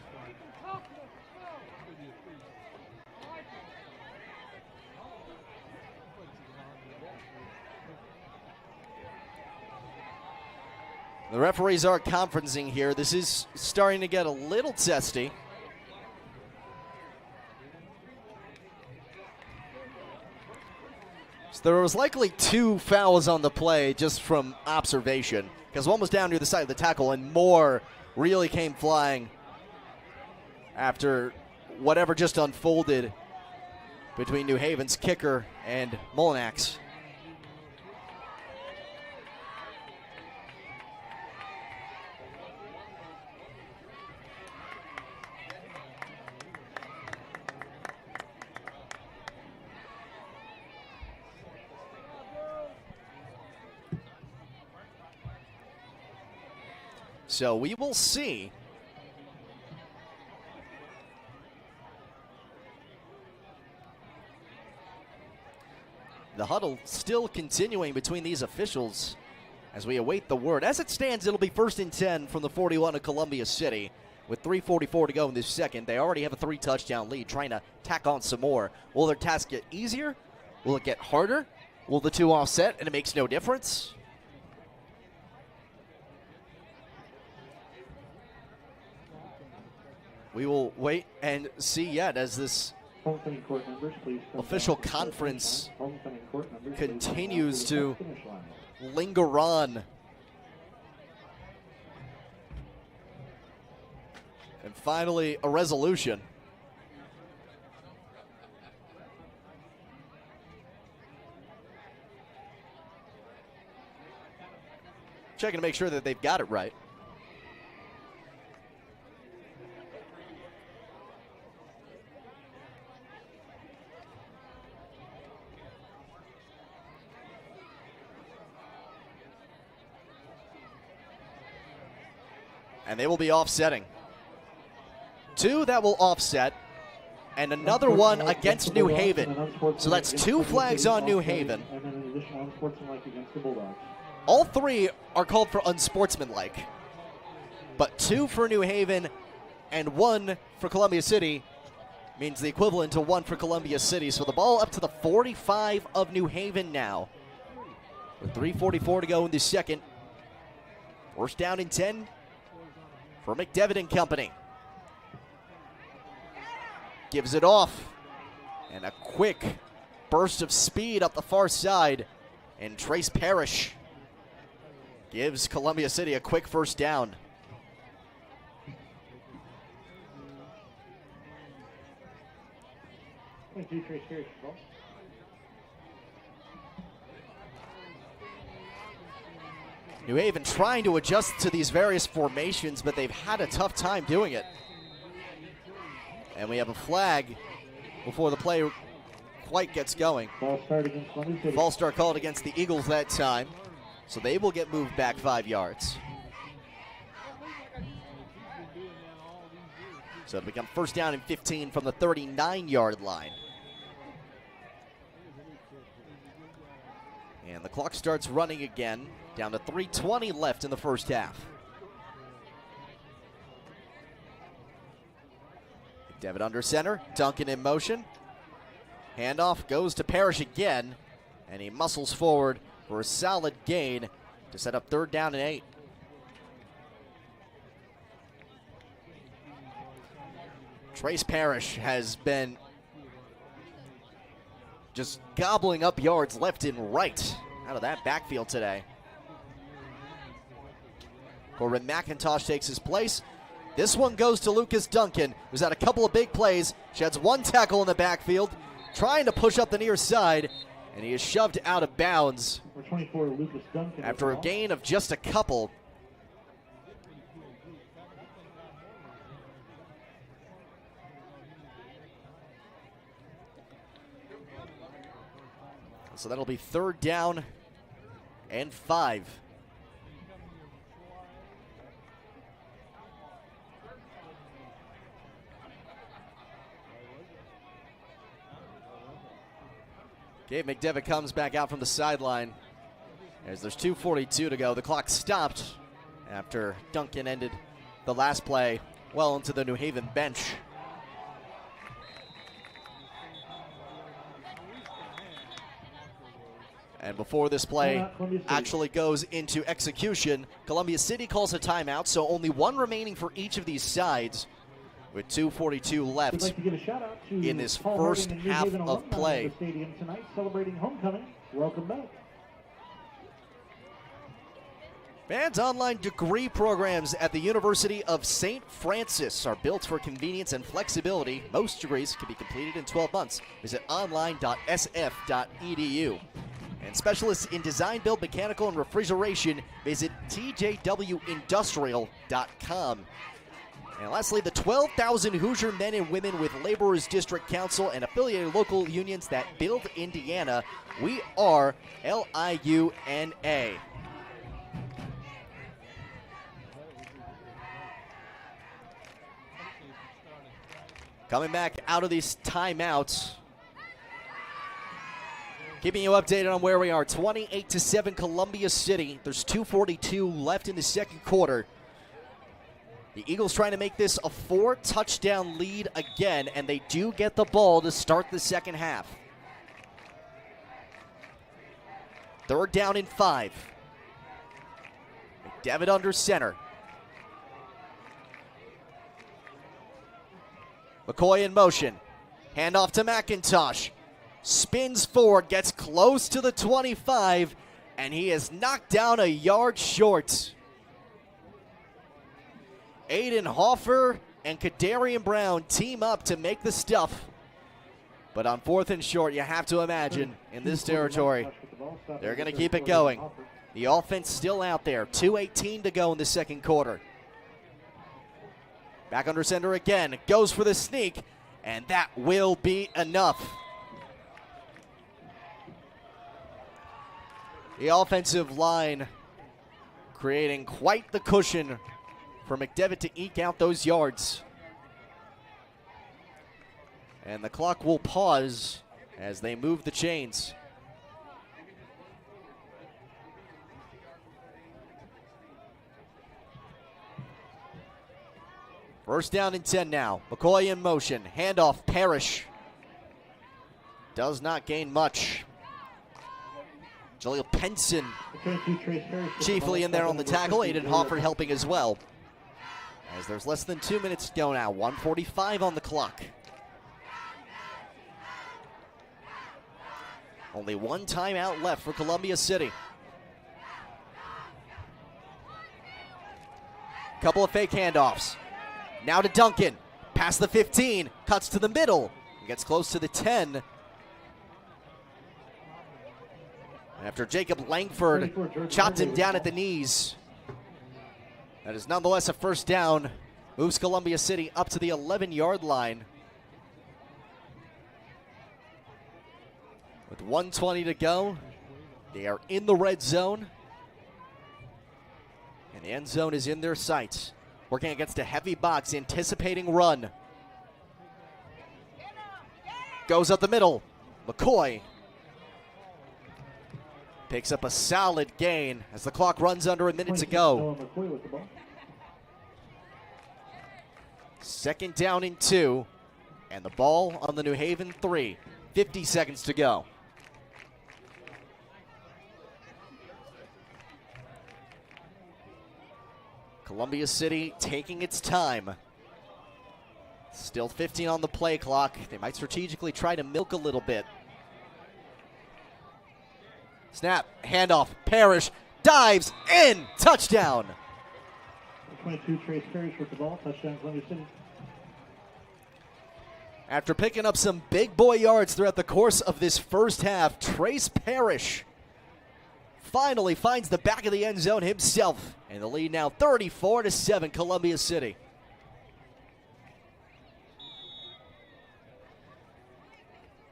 The referees are conferencing here. This is starting to get a little testy. So there was likely 2 fouls on the play just from observation, because one was down near the side of the tackle and more really came flying after whatever just unfolded between New Haven's kicker and Mullinax. So we will see the huddle still continuing between these officials as we await the word. As it stands, it'll be 1st and 10 from the 41 of Columbia City with 3:44 to go in this second. They already have a 3-touchdown lead, trying to tack on some more. Will their task get easier? Will it get harder? Will the 2 offset and it makes no difference? We will wait and see yet as this official conference continues to linger on. And finally, a resolution. Checking to make sure that they've got it right. And they will be offsetting. 2 that will offset, and another one against New Haven. So that's 2 flags on New Haven. All 3 are called for unsportsmanlike, but 2 for New Haven and 1 for Columbia City means the equivalent to 1 for Columbia City. So the ball up to the 45 of New Haven now, with 3:44 to go in the second. 1st down and 10 for McDevitt and company. Gives it off, and a quick burst of speed up the far side, and Trace Parrish gives Columbia City a quick 1st down. Thank you, Trace Parrish. New Haven trying to adjust to these various formations, but they've had a tough time doing it. And we have a flag before the play quite gets going. False start called against the Eagles that time, so they will get moved back 5 yards. So it'll become 1st down and 15 from the 39-yard line. And the clock starts running again, down to 3:20 left in the 1st half. McDevitt under center, Duncan in motion. Handoff goes to Parrish again, and he muscles forward for a solid gain to set up 3rd down and 8. Trace Parrish has been just gobbling up yards left and right out of that backfield today. Corbin McIntosh takes his place. This one goes to Lucas Duncan, who's had a couple of big plays, sheds 1 tackle in the backfield, trying to push up the near side, and he is shoved out of bounds after a gain of just a couple. So that'll be 3rd down and 5. Gabe McDevitt comes back out from the sideline as there's 2:42 to go. The clock stopped after Duncan ended the last play well into the New Haven bench. And before this play actually goes into execution, Columbia City calls a timeout, so only 1 remaining for each of these sides with 2:42 left in this 1st half of play. Stadium tonight, celebrating homecoming Welcome back. Fans' online degree programs at the University of St. Francis are built for convenience and flexibility. Most degrees can be completed in 12 months. Visit online.sf.edu. And specialists in design, build, mechanical, and refrigeration, visit tjwindustrial.com. And lastly, the 12,000 Hoosier men and women with Laborers District Council and affiliated local unions that build Indiana. We are LIUNA. Coming back out of these timeouts. Keeping you updated on where we are. 28-7 Columbia City. There's 2:42 left in the second quarter. The Eagles trying to make this a 4-touchdown lead again, and they do get the ball to start the second half. Third down and 5. McDevitt under center. McCoy in motion. Handoff to McIntosh. Spins forward, gets close to the 25, and he is knocked down a yard short. Aiden Hoffer and Kadarian Brown team up to make the stuff. But on 4th and short, you have to imagine in this territory, they're going to keep it going. The offense still out there. 2:18 to go in the second quarter. Back under center again. Goes for the sneak, and that will be enough. The offensive line creating quite the cushion for McDevitt to eke out those yards. And the clock will pause as they move the chains. First down and 10 now. McCoy in motion. Handoff, Parrish. Does not gain much. Jaleel Penson chiefly in there on the tackle. Aiden Hoffer helping as well. As there's less than 2 minutes to go now. 1:45 on the clock. Only one timeout left for Columbia City. Couple of fake handoffs. Now to Duncan. Past the 15. Cuts to the middle. Gets close to the 10. After Jacob Langford chopped him down at the knees. That is nonetheless a first down. Moves Columbia City up to the 11-yard line. With 1:20 to go, they are in the red zone. And the end zone is in their sights. Working against a heavy box, anticipating run. Goes up the middle. McCoy picks up a solid gain as the clock runs under a minute to go. Second down and 2. And the ball on the New Haven 3. 50 seconds to go. Columbia City taking its time. Still 15 on the play clock. They might strategically try to milk a little bit. Snap, handoff, Parrish, dives in, touchdown. 22, Trace Parrish with the ball, touchdown Columbia City. After picking up some big boy yards throughout the course of this first half, Trace Parrish finally finds the back of the end zone himself. And the lead now 34-7, Columbia City.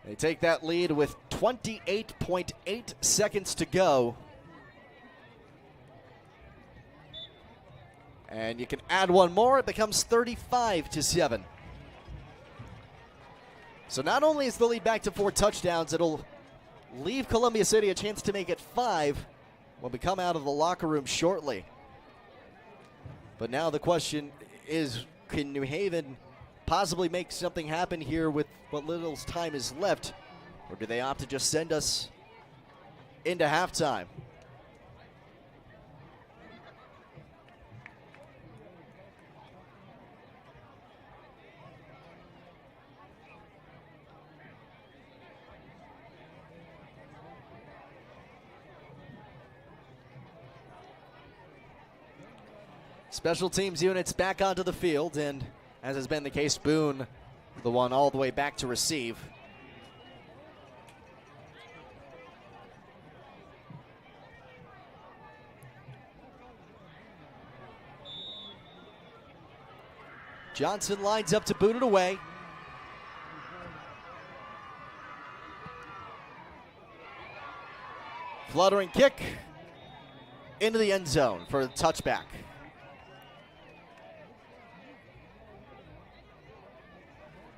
They take that lead with 28.8 seconds to go. And you can add one more, it becomes 35-7. So not only is the lead back to 4 touchdowns, it'll leave Columbia City a chance to make it 5 when we come out of the locker room shortly. But now the question is, can New Haven possibly make something happen here with what little time is left? Or do they opt to just send us into halftime? Special teams units back onto the field, and as has been the case, Boone, the one all the way back to receive. Johnson lines up to boot it away. Fluttering kick into the end zone for the touchback.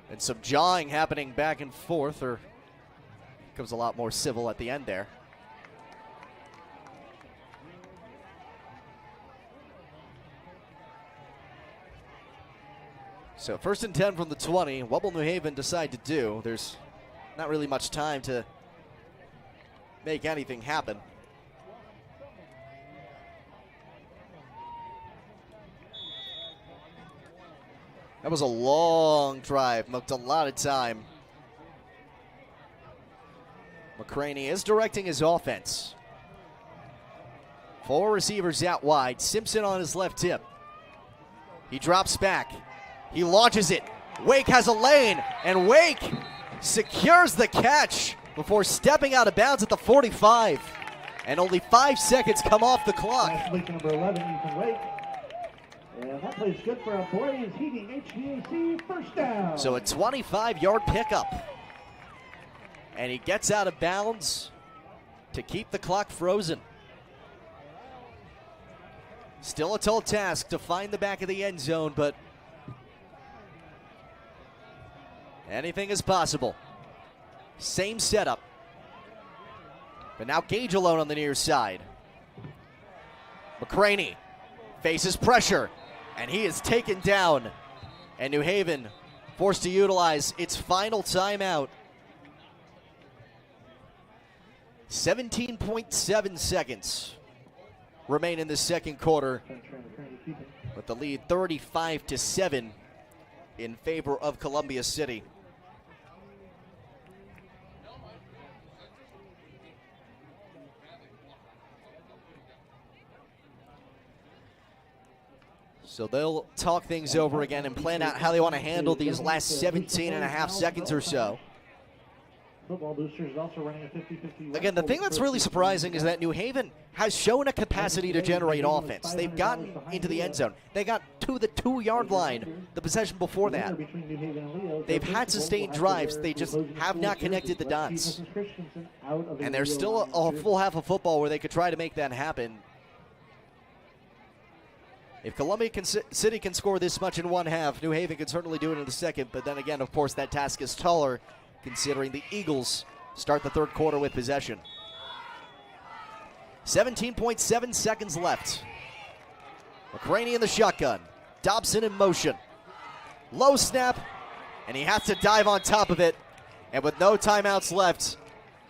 And some jawing happening back and forth, or becomes a lot more civil at the end there. So 1st and 10 from the 20. What will New Haven decide to do? There's not really much time to make anything happen. That was a long drive, took a lot of time. McCraney is directing his offense. 4 receivers out wide. Simpson on his left hip. He drops back. He launches it. Wake has a lane, and Wake secures the catch before stepping out of bounds at the 45. And only 5 seconds come off the clock. Last week, number 11, Ethan Wake. And that plays good for a Blaze Heating HVAC first down. So a 25-yard pickup. And he gets out of bounds to keep the clock frozen. Still a tall task to find the back of the end zone, but anything is possible. Same setup. But now Gage alone on the near side. McCraney faces pressure, and he is taken down. And New Haven forced to utilize its final timeout. 17.7 seconds remain in the second quarter, with the lead 35-7 in favor of Columbia City. So they'll talk things over again and plan out how they want to handle these last 17 and a half seconds or so. Football Boosters also running a 50-50. Again, the thing that's really surprising is that New Haven has shown a capacity to generate offense. They've gotten into the end zone. They got to the 2-yard line the possession before that. They've had sustained drives. They just have not connected the dots. And there's still a full half of football where they could try to make that happen. If Columbia City can score this much in one half, New Haven can certainly do it in the second. But then again, of course, that task is taller, considering the Eagles start the third quarter with possession. 17.7 seconds left. McCraney in the shotgun. Dobson in motion. Low snap, and he has to dive on top of it. And with no timeouts left,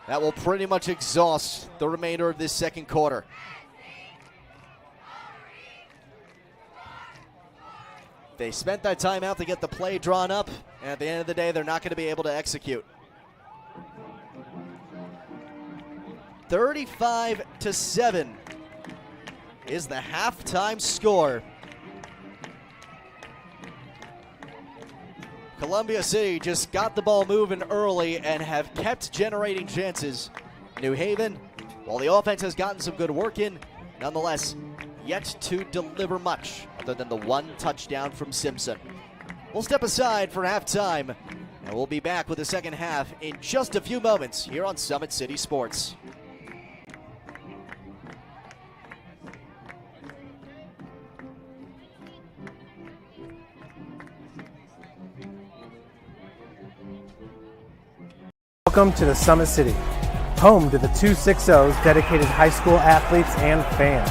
that will pretty much exhaust the remainder of this second quarter. They spent that timeout to get the play drawn up, and at the end of the day, they're not going to be able to execute. 35-7 is the halftime score. Columbia City just got the ball moving early and have kept generating chances. New Haven, while the offense has gotten some good work in, nonetheless, yet to deliver much other than the one touchdown from Simpson. We'll step aside for halftime, and we'll be back with the second half in just a few moments here on Summit City Sports. Welcome to the Summit City, home to the 260s dedicated high school athletes and fans.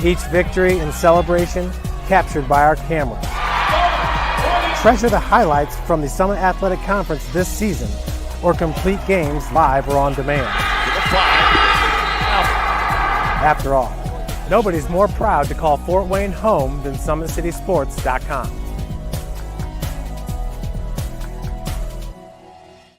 Each victory and celebration captured by our cameras. Treasure the highlights from the Summit Athletic Conference this season, or complete games live or on demand. After all, nobody's more proud to call Fort Wayne home than SummitCitySports.com.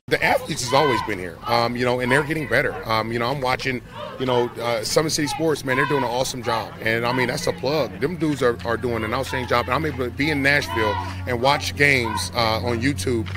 The athletes has always been here, and they're getting better. I'm watching SummitCitySports, man, they're doing an awesome job. And, I mean, that's a plug. Them dudes are doing an outstanding job. And I'm able to be in Nashville and watch games on YouTube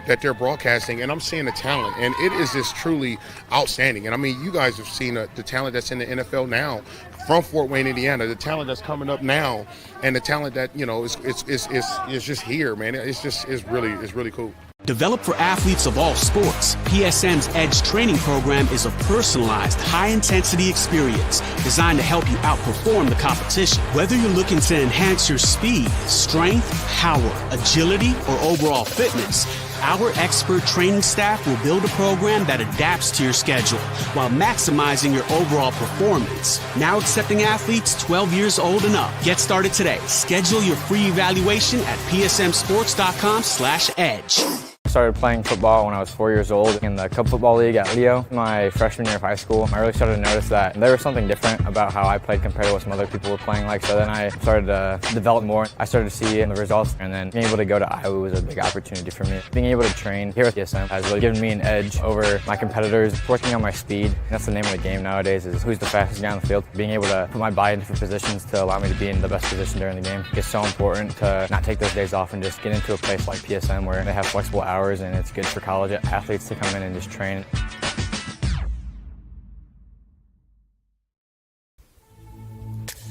that they're broadcasting, and I'm seeing the talent. And it is just truly outstanding. And, I mean, you guys have seen the talent that's in the NFL now from Fort Wayne, Indiana, the talent that's coming up now, and the talent that, is just here, man. It's really cool. Developed for athletes of all sports, PSM's Edge training program is a personalized, high-intensity experience designed to help you outperform the competition. Whether you're looking to enhance your speed, strength, power, agility, or overall fitness, our expert training staff will build a program that adapts to your schedule while maximizing your overall performance. Now accepting athletes 12 years old and up. Get started today. Schedule your free evaluation at psmsports.com/edge. I started playing football when I was 4 years old in the Cub Football League at Leo. My freshman year of high school, I really started to notice that there was something different about how I played compared to what some other people were playing like. So then I started to develop more. I started to see the results, and then being able to go to Iowa was a big opportunity for me. Being able to train here at PSM has really given me an edge over my competitors. Working on my speed, that's the name of the game nowadays, is who's the fastest guy on the field. Being able to put my body in different positions to allow me to be in the best position during the game is so important to not take those days off and just get into a place like PSM where they have flexible hours, and it's good for college athletes to come in and just train.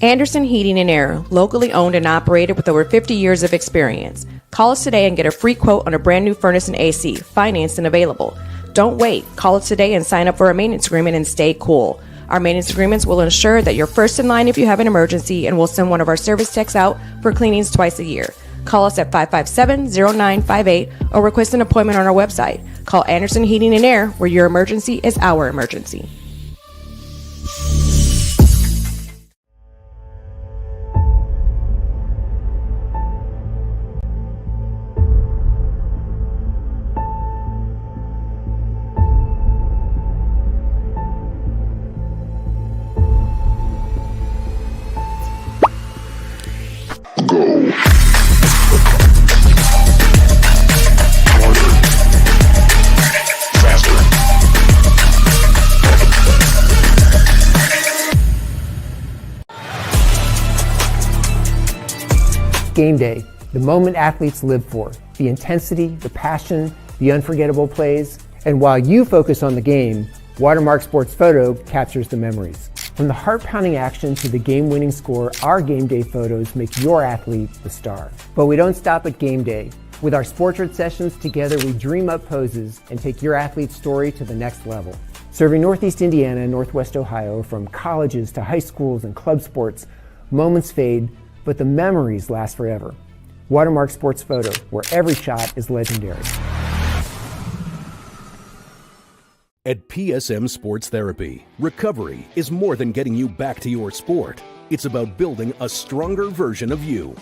Anderson Heating and Air, locally owned and operated with over 50 years of experience. Call us today and get a free quote on a brand new furnace and AC, financed and available. Don't wait. Call us today and sign up for a maintenance agreement and stay cool. Our maintenance agreements will ensure that you're first in line if you have an emergency, and we'll send one of our service techs out for cleanings twice a year. Call us at 557-0958 or request an appointment on our website. Call Anderson Heating and Air, where your emergency is our emergency. Game day, the moment athletes live for, the intensity, the passion, the unforgettable plays. And while you focus on the game, Watermark Sports Photo captures the memories. From the heart-pounding action to the game-winning score, our game day photos make your athlete the star. But we don't stop at game day. With our portrait sessions together, we dream up poses and take your athlete's story to the next level. Serving Northeast Indiana and Northwest Ohio, from colleges to high schools and club sports, moments fade, but the memories last forever. Watermark Sports Photo, where every shot is legendary. At PSM Sports Therapy, recovery is more than getting you back to your sport. It's about building a stronger version of you.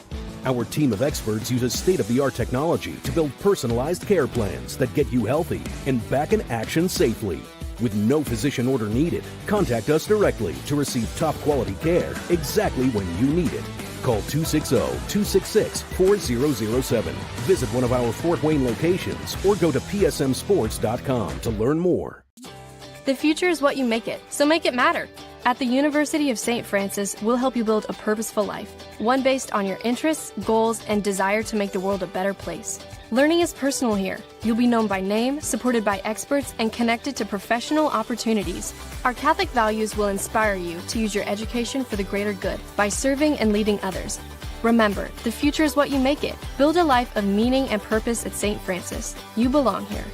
Our team of experts uses state-of-the-art technology to build personalized care plans that get you healthy and back in action safely. With no physician order needed, contact us directly to receive top-quality care exactly when you need it. Call 260-266-4007. Visit one of our Fort Wayne locations or go to psmsports.com to learn more. The future is what you make it, so make it matter. At the University of St. Francis, we'll help you build a purposeful life, one based on your interests, goals, and desire to make the world a better place. Learning is personal here. You'll be known by name, supported by experts, and connected to professional opportunities. Our Catholic values will inspire you to use your education for the greater good by serving and leading others. Remember, the future is what you make it. Build a life of meaning and purpose at St. Francis. You belong here.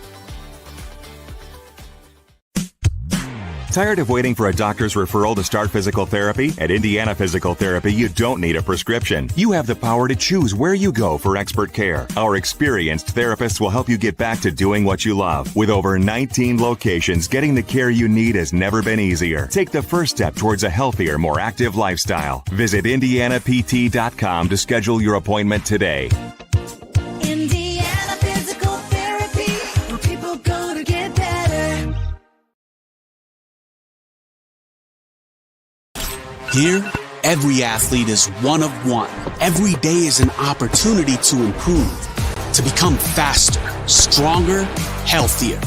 Tired of waiting for a doctor's referral to start physical therapy? At Indiana Physical Therapy, you don't need a prescription. You have the power to choose where you go for expert care. Our experienced therapists will help you get back to doing what you love. With over 19 locations, getting the care you need has never been easier. Take the first step towards a healthier, more active lifestyle. Visit IndianaPT.com to schedule your appointment today. Indiana Physical Therapy, where people go to get better. Here, every athlete is one of one. Every day is an opportunity to improve, to become faster, stronger, healthier.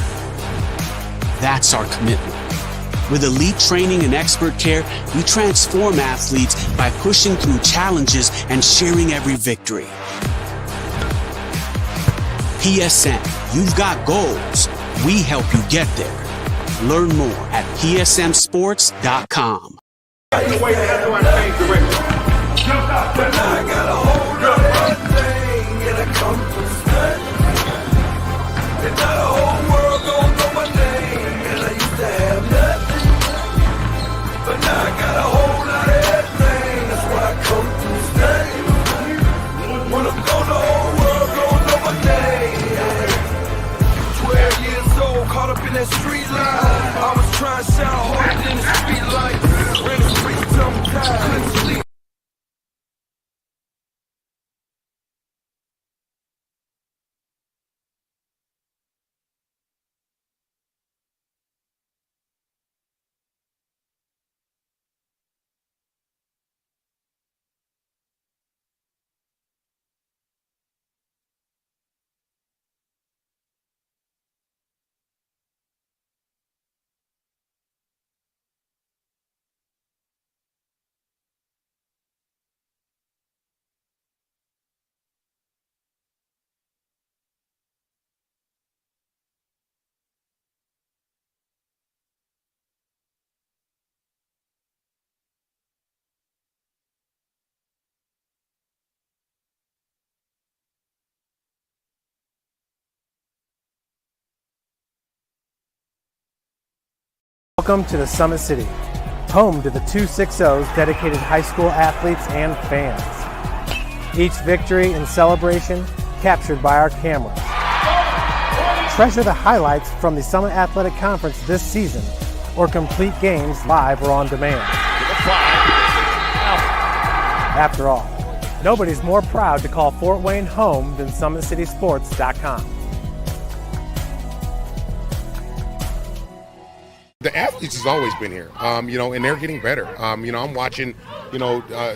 That's our commitment. With elite training and expert care, we transform athletes by pushing through challenges and sharing every victory. PSN, you've got goals. We help you get there. Learn more at psmsports.com. Welcome to the Summit City, home to the 260s dedicated high school athletes and fans. Each victory and celebration captured by our camera. Treasure the highlights from the Summit Athletic Conference this season, or complete games live or on demand. After all, nobody's more proud to call Fort Wayne home than SummitCitySports.com. The athletes has always been here, and they're getting better. I'm watching,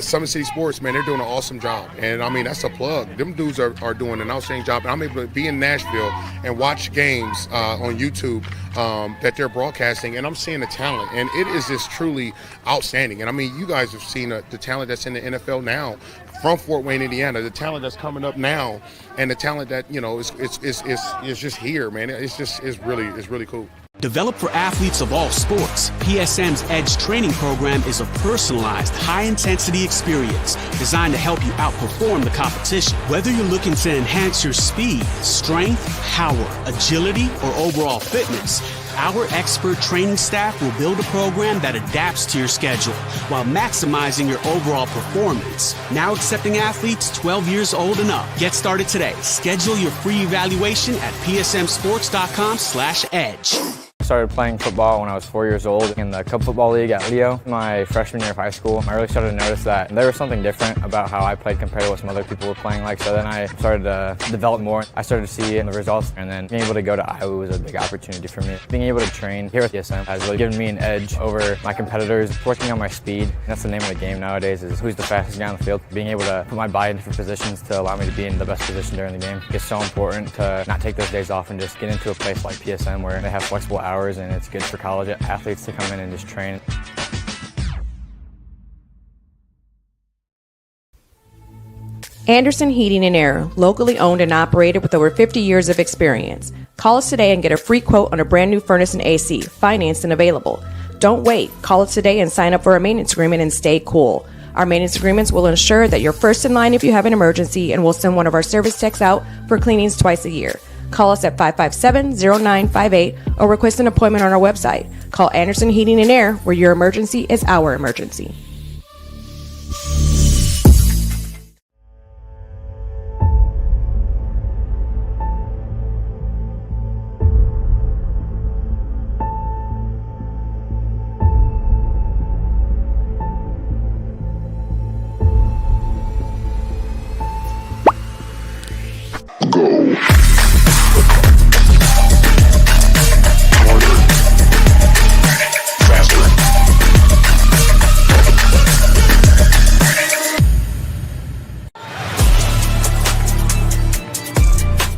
Summit City Sports, man, they're doing an awesome job. And, that's a plug. Them dudes are doing an outstanding job. And I'm able to be in Nashville and watch games on YouTube that they're broadcasting, and I'm seeing the talent. And it is just truly outstanding. And, you guys have seen the talent that's in the NFL now from Fort Wayne, Indiana, the talent that's coming up now, and the talent that, is just here, man. It's really cool. Developed for athletes of all sports, PSM's Edge training program is a personalized, high-intensity experience designed to help you outperform the competition. Whether you're looking to enhance your speed, strength, power, agility, or overall fitness, our expert training staff will build a program that adapts to your schedule while maximizing your overall performance. Now accepting athletes 12 years old and up. Get started today. Schedule your free evaluation at psmsports.com/edge. I started playing football when I was 4 years old in the Cub Football League at Leo. My freshman year of high school, I really started to notice that there was something different about how I played compared to what some other people were playing like. So then I started to develop more. I started to see the results, and then being able to go to Iowa was a big opportunity for me. Being able to train here at PSM has really given me an edge over my competitors. Working on my speed, that's the name of the game nowadays, is who's the fastest guy on the field. Being able to put my body in different positions to allow me to be in the best position during the game. It's so important to not take those days off and just get into a place like PSM where they have flexible hours, and it's good for college athletes to come in and just train. Anderson Heating and Air, locally owned and operated with over 50 years of experience. Call us today and get a free quote on a brand new furnace and AC, financed and available. Don't wait. Call us today and sign up for a maintenance agreement and stay cool. Our maintenance agreements will ensure that you're first in line if you have an emergency, and we'll send one of our service techs out for cleanings twice a year. Call us at 557-0958 or request an appointment on our website. Call Anderson Heating and Air, where your emergency is our emergency.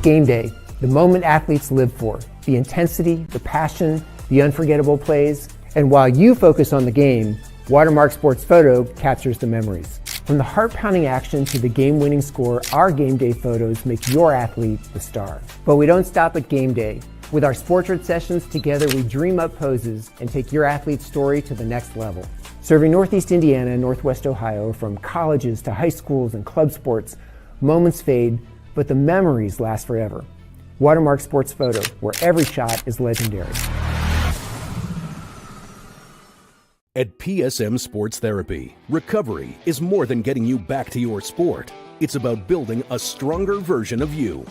Game day, the moment athletes live for, the intensity, the passion, the unforgettable plays, And while you focus on the game, Watermark Sports Photo captures the memories. From the heart-pounding action to the game-winning score, our game day photos make your athlete the star. But we don't stop at game day. With our Sportrait sessions, together we dream up poses and take your athlete's story to the next level. Serving Northeast Indiana and Northwest Ohio, from colleges to high schools and club sports, moments fade, but the memories last forever. Watermark Sports Photo, where every shot is legendary. At PSM Sports Therapy, recovery is more than getting you back to your sport. It's about building a stronger version of you.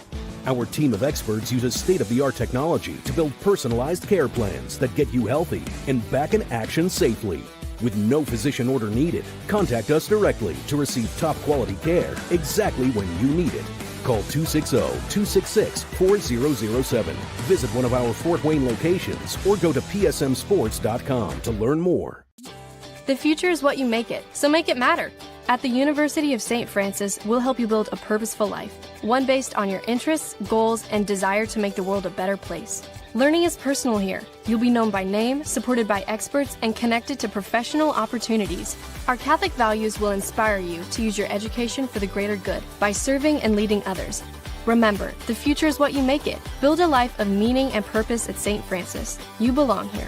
Our team of experts uses state-of-the-art technology to build personalized care plans that get you healthy and back in action safely. With no physician order needed, contact us directly to receive top-quality care exactly when you need it. Call 260-266-4007. Visit one of our Fort Wayne locations or go to psmsports.com to learn more. The future is what you make it, so make it matter. At the University of St. Francis, we'll help you build a purposeful life, one based on your interests, goals, and desire to make the world a better place. Learning is personal here. You'll be known by name, supported by experts, and connected to professional opportunities. Our Catholic values will inspire you to use your education for the greater good by serving and leading others. Remember, the future is what you make it. Build a life of meaning and purpose at St. Francis. You belong here.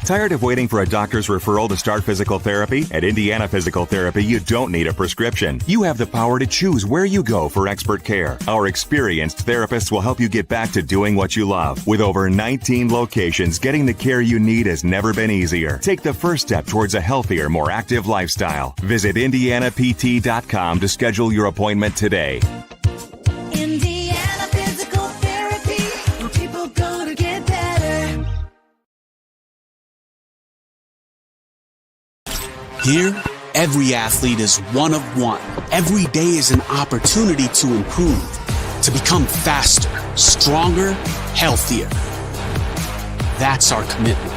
Tired of waiting for a doctor's referral to start physical therapy? At Indiana Physical Therapy, you don't need a prescription. You have the power to choose where you go for expert care. Our experienced therapists will help you get back to doing what you love. With over 19 locations, getting the care you need has never been easier. Take the first step towards a healthier, more active lifestyle. Visit IndianaPT.com to schedule your appointment today. Indiana Physical Therapy, where people go to get better. Here, every athlete is one of one. Every day is an opportunity to improve, to become faster, stronger, healthier. That's our commitment.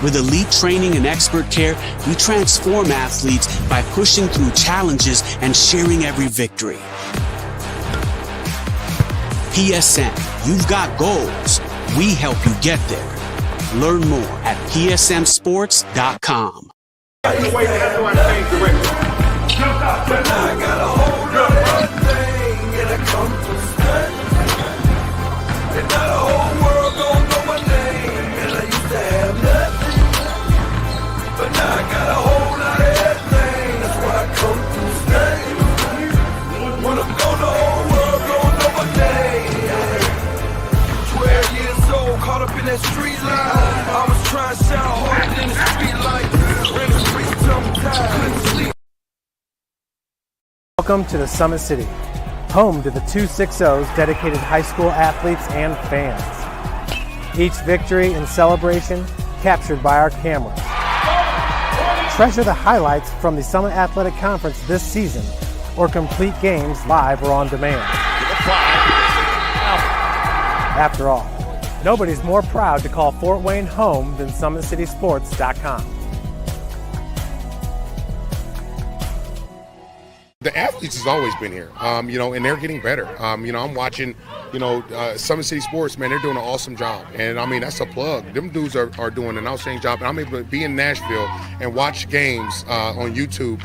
With elite training and expert care, we transform athletes by pushing through challenges and sharing every victory. PSN, you've got goals. We help you get there. Learn more at psmsports.com. I got a whole lot of everything and I come from study. And now the whole world don't know my name. And I used to have nothing, but now I got a whole lot of everything. That's why I come from study. When I'm gone, the whole world don't know my name. 12 years old, caught up in that street life. I was trying to sound harder than the street light. Welcome to the Summit City, home to the 260s dedicated high school athletes and fans. Each victory and celebration captured by our camera. Treasure the highlights from the Summit Athletic Conference this season or complete games live or on demand. After all, nobody's more proud to call Fort Wayne home than SummitCitySports.com. The athletes has always been here, and they're getting better. I'm watching, Summit City Sports, man, they're doing an awesome job. And, that's a plug. Them dudes are doing an outstanding job. And I'm able to be in Nashville and watch games on YouTube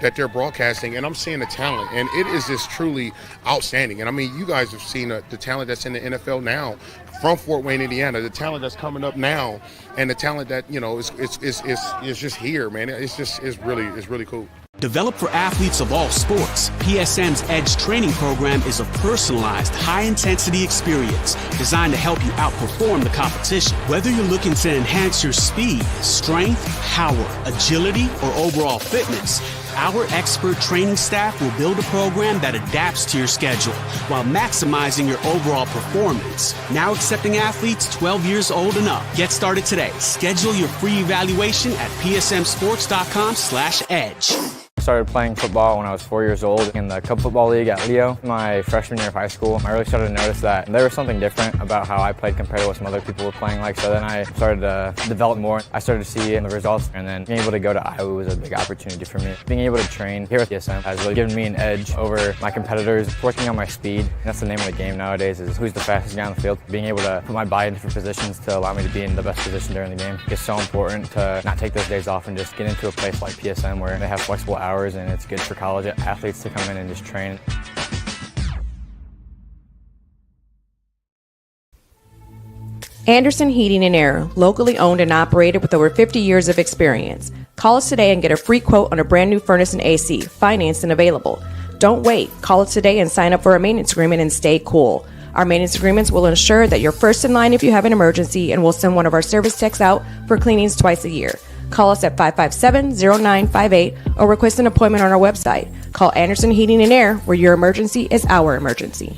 that they're broadcasting, and I'm seeing the talent. And it is just truly outstanding. And, you guys have seen the talent that's in the NFL now from Fort Wayne, Indiana, the talent that's coming up now, and the talent that, is just here, man. It's really cool. Developed for athletes of all sports, PSM's Edge training program is a personalized, high-intensity experience designed to help you outperform the competition. Whether you're looking to enhance your speed, strength, power, agility, or overall fitness, our expert training staff will build a program that adapts to your schedule while maximizing your overall performance. Now accepting athletes 12 years old and up. Get started today. Schedule your free evaluation at psmsports.com/edge. started playing football when I was 4 years old in the Club Football League at Leo. My freshman year of high school, I really started to notice that there was something different about how I played compared to what some other people were playing like. So then I started to develop more. I started to see the results, and then being able to go to Iowa was a big opportunity for me. Being able to train here at PSM has really given me an edge over my competitors. Working on my speed, and that's the name of the game nowadays, is who's the fastest guy on the field. Being able to put my body in different positions to allow me to be in the best position during the game is so important to not take those days off and just get into a place like PSM where they have flexible hours, and it's good for college athletes to come in and just train. Anderson Heating and Air, locally owned and operated with over 50 years of experience. Call us today and get a free quote on a brand new furnace and AC, financed and available. Don't wait. Call us today and sign up for a maintenance agreement and stay cool. Our maintenance agreements will ensure that you're first in line if you have an emergency, and we'll send one of our service techs out for cleanings twice a year. Call us at 557-0958 or request an appointment on our website. Call Anderson Heating and Air, where your emergency is our emergency.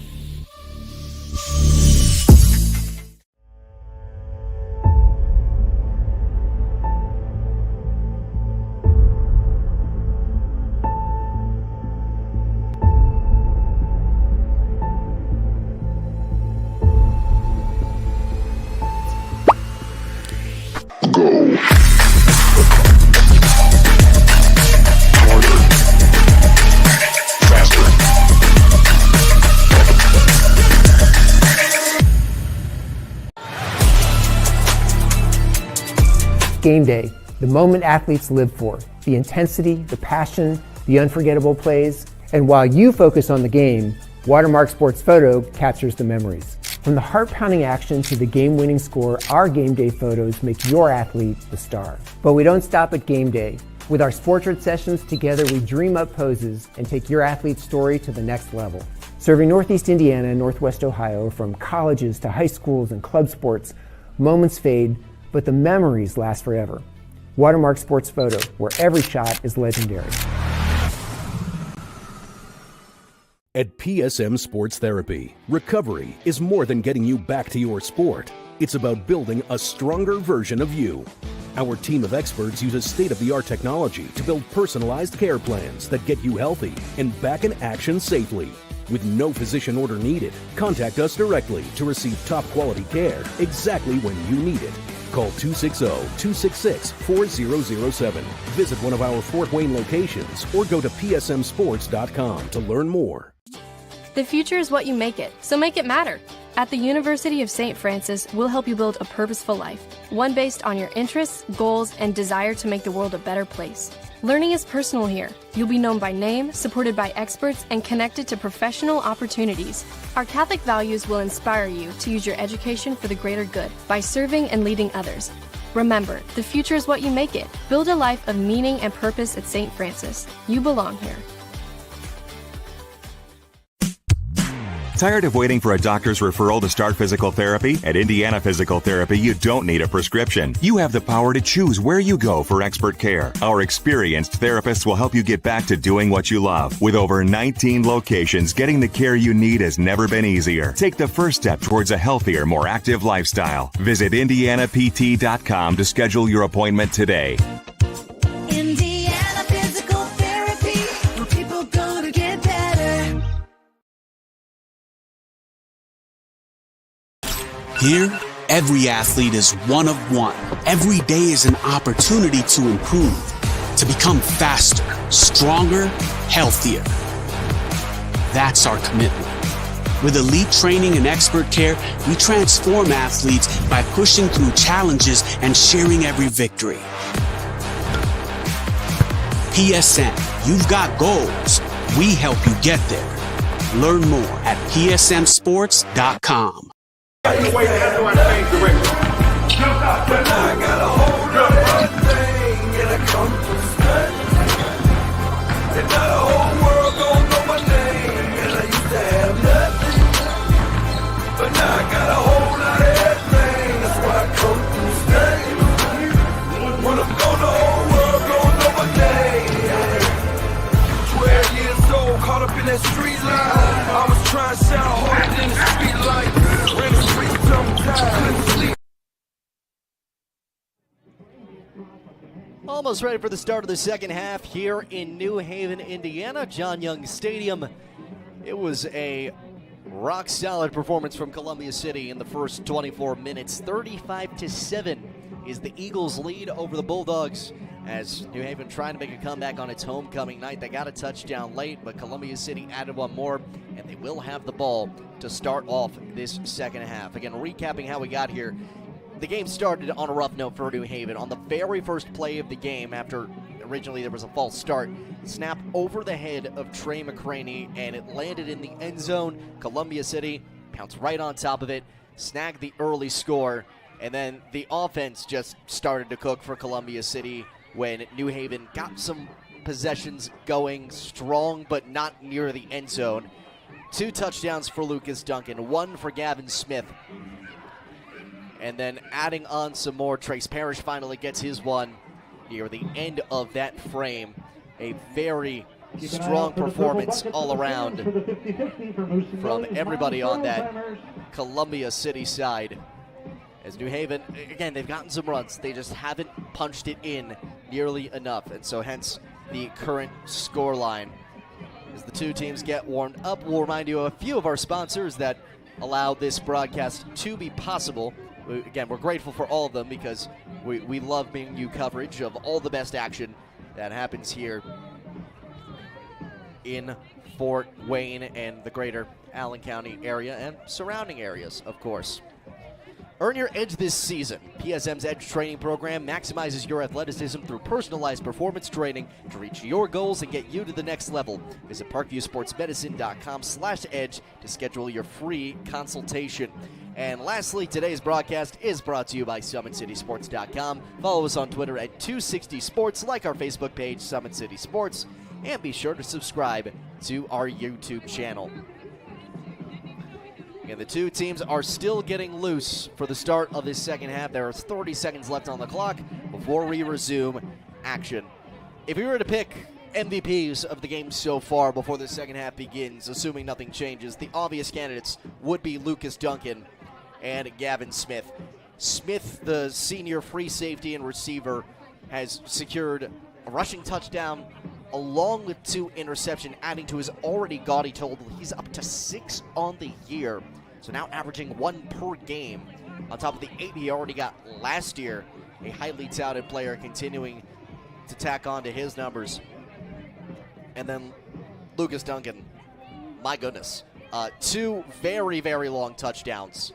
Game day, the moment athletes live for, the intensity, the passion, the unforgettable plays. And while you focus on the game, Watermark Sports Photo captures the memories. From the heart-pounding action to the game-winning score, our game day photos make your athlete the star. But we don't stop at game day. With our Sportrait sessions, together we dream up poses and take your athlete's story to the next level. Serving Northeast Indiana and Northwest Ohio, from colleges to high schools and club sports, moments fade, but the memories last forever. Watermark Sports Photo, where every shot is legendary. At PSM Sports Therapy, recovery is more than getting you back to your sport. It's about building a stronger version of you. Our team of experts uses state-of-the-art technology to build personalized care plans that get you healthy and back in action safely. With no physician order needed, contact us directly to receive top-quality care exactly when you need it. Call 260-266-4007. Visit one of our Fort Wayne locations or go to psmsports.com to learn more. The future is what you make it, so make it matter. At the University of St. Francis, we'll help you build a purposeful life, one based on your interests, goals, and desire to make the world a better place. Learning is personal here. You'll be known by name, supported by experts, and connected to professional opportunities. Our Catholic values will inspire you to use your education for the greater good by serving and leading others. Remember, the future is what you make it. Build a life of meaning and purpose at St. Francis. You belong here. Tired of waiting for a doctor's referral to start physical therapy? At Indiana Physical Therapy, you don't need a prescription. You have the power to choose where you go for expert care. Our experienced therapists will help you get back to doing what you love. With over 19 locations, getting the care you need has never been easier. Take the first step towards a healthier, more active lifestyle. Visit IndianaPT.com to schedule your appointment today. Indiana Physical Therapy, where people go to get better. Here, every athlete is one of one. Every day is an opportunity to improve, to become faster, stronger, healthier. That's our commitment. With elite training and expert care, we transform athletes by pushing through challenges and sharing every victory. PSN, you've got goals. We help you get there. Learn more at psmsports.com. But I got a hold of everything and I come from study. And now the whole world gon' know my name. And I used to have nothing, but now I got a whole lot of everything. That's why I come from study. When I'm gone, the whole world gon' know my name. 12 years old, caught up in that street life. I was trying to shout harder than the street light. Ran the streets till I'm tired. almost ready for the start of the second half here in New Haven, Indiana, John Young Stadium. It was a rock-solid performance from Columbia City in the first 24 minutes. 35-7 is the Eagles' lead over the Bulldogs as New Haven trying to make a comeback on its homecoming night. They got a touchdown late, but Columbia City added one more, and they will have the ball to start off this second half. Again, recapping how we got here. The game started on a rough note for New Haven. On the very first play of the game, after originally there was a false start, snap over the head of Trey McCraney, and it landed in the end zone. Columbia City pounced right on top of it, snagged the early score, and then the offense just started to cook for Columbia City when New Haven got some possessions going strong, but not near the end zone. 2 touchdowns for Lucas Duncan, 1 for Gavin Smith. And then adding on some more, Trace Parrish finally gets his one near the end of that frame. A very strong performance all around from everybody on that Columbia City side. As New Haven, again, they've gotten some runs. They just haven't punched it in nearly enough. And so hence the current score line. As the two teams get warmed up, we'll remind you of a few of our sponsors that allow this broadcast to be possible. Again, we're grateful for all of them because we love bringing you coverage of all the best action that happens here in Fort Wayne and the greater Allen County area and surrounding areas, of course. Earn your edge this season. PSM's Edge training program maximizes your athleticism through personalized performance training to reach your goals and get you to the next level. Visit parkviewsportsmedicine.com/edge to schedule your free consultation. And lastly, today's broadcast is brought to you by SummitCitySports.com. Follow us on Twitter at 260sports, like our Facebook page, Summit City Sports, and be sure to subscribe to our YouTube channel. And the two teams are still getting loose for the start of this second half. There are 30 seconds left on the clock before we resume action. If we were to pick MVPs of the game so far before the second half begins, assuming nothing changes, the obvious candidates would be Lucas Duncan and Gavin Smith. Smith, the senior free safety and receiver, has secured a rushing touchdown along with 2 interceptions, adding to his already gaudy total. He's up to 6 on the year, so now averaging 1 per game on top of the 8 he already got last year. A highly touted player continuing to tack on to his numbers. And then Lucas Duncan, my goodness, 2 very, very long touchdowns.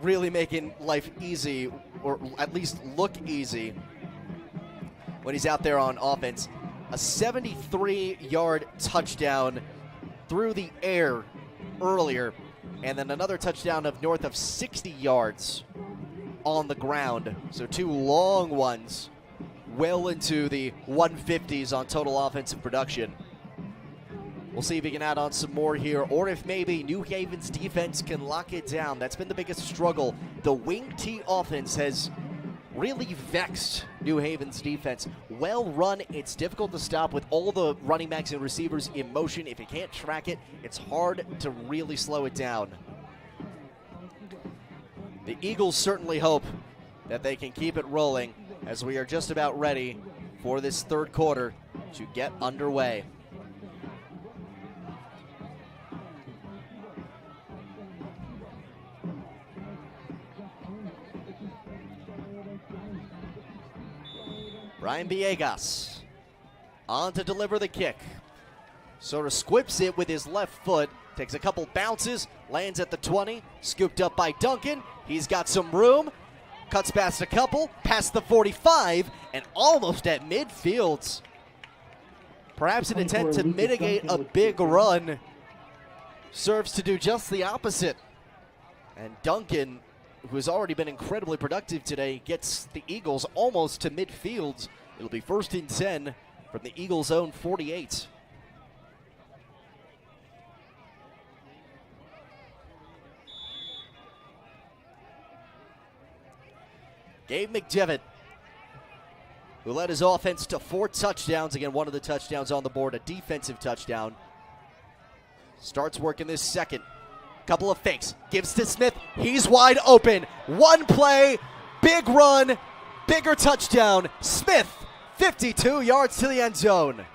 Really making life easy, or at least look easy, when he's out there on offense. A 73-yard touchdown through the air earlier, and then another touchdown of north of 60 yards on the ground. So 2 long ones, well into the 150s on total offensive production. We'll see if he can add on some more here, or if maybe New Haven's defense can lock it down. That's been the biggest struggle. The wing T offense has really vexed New Haven's defense. Well run, it's difficult to stop with all the running backs and receivers in motion. If you can't track it, it's hard to really slow it down. The Eagles certainly hope that they can keep it rolling as we are just about ready for this third quarter to get underway. Brian Villegas on to deliver the kick. Sort of squips it with his left foot, takes a couple bounces, lands at the 20, scooped up by Duncan. He's got some room, cuts past a couple, past the 45, and almost at midfield. Perhaps an attempt to mitigate a big run. Serves to do just the opposite. And Duncan, who has already been incredibly productive today, gets the Eagles almost to midfield. It'll be 1st and 10 from the Eagles' own 48. Gabe McDevitt, who led his offense to 4 touchdowns. Again, one of the touchdowns on the board, a defensive touchdown. Starts working this second. Couple of fakes, gives to Smith, he's wide open. One play, big run, bigger touchdown. Smith, 52 yards to the end zone.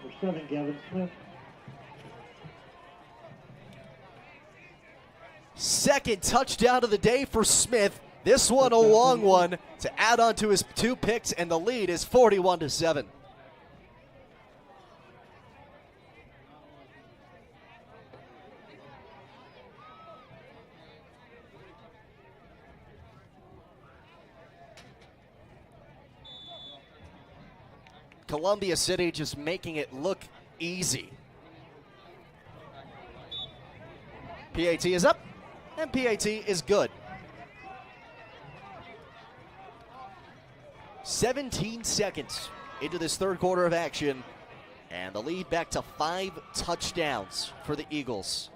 Number 7, Gavin Smith. Second touchdown of the day for Smith. This one a long one to add on to his 2 picks, and the lead is 41-7. Columbia City just making it look easy. PAT is up, and PAT is good. 17 seconds into this third quarter of action, and the lead back to 5 touchdowns for the Eagles.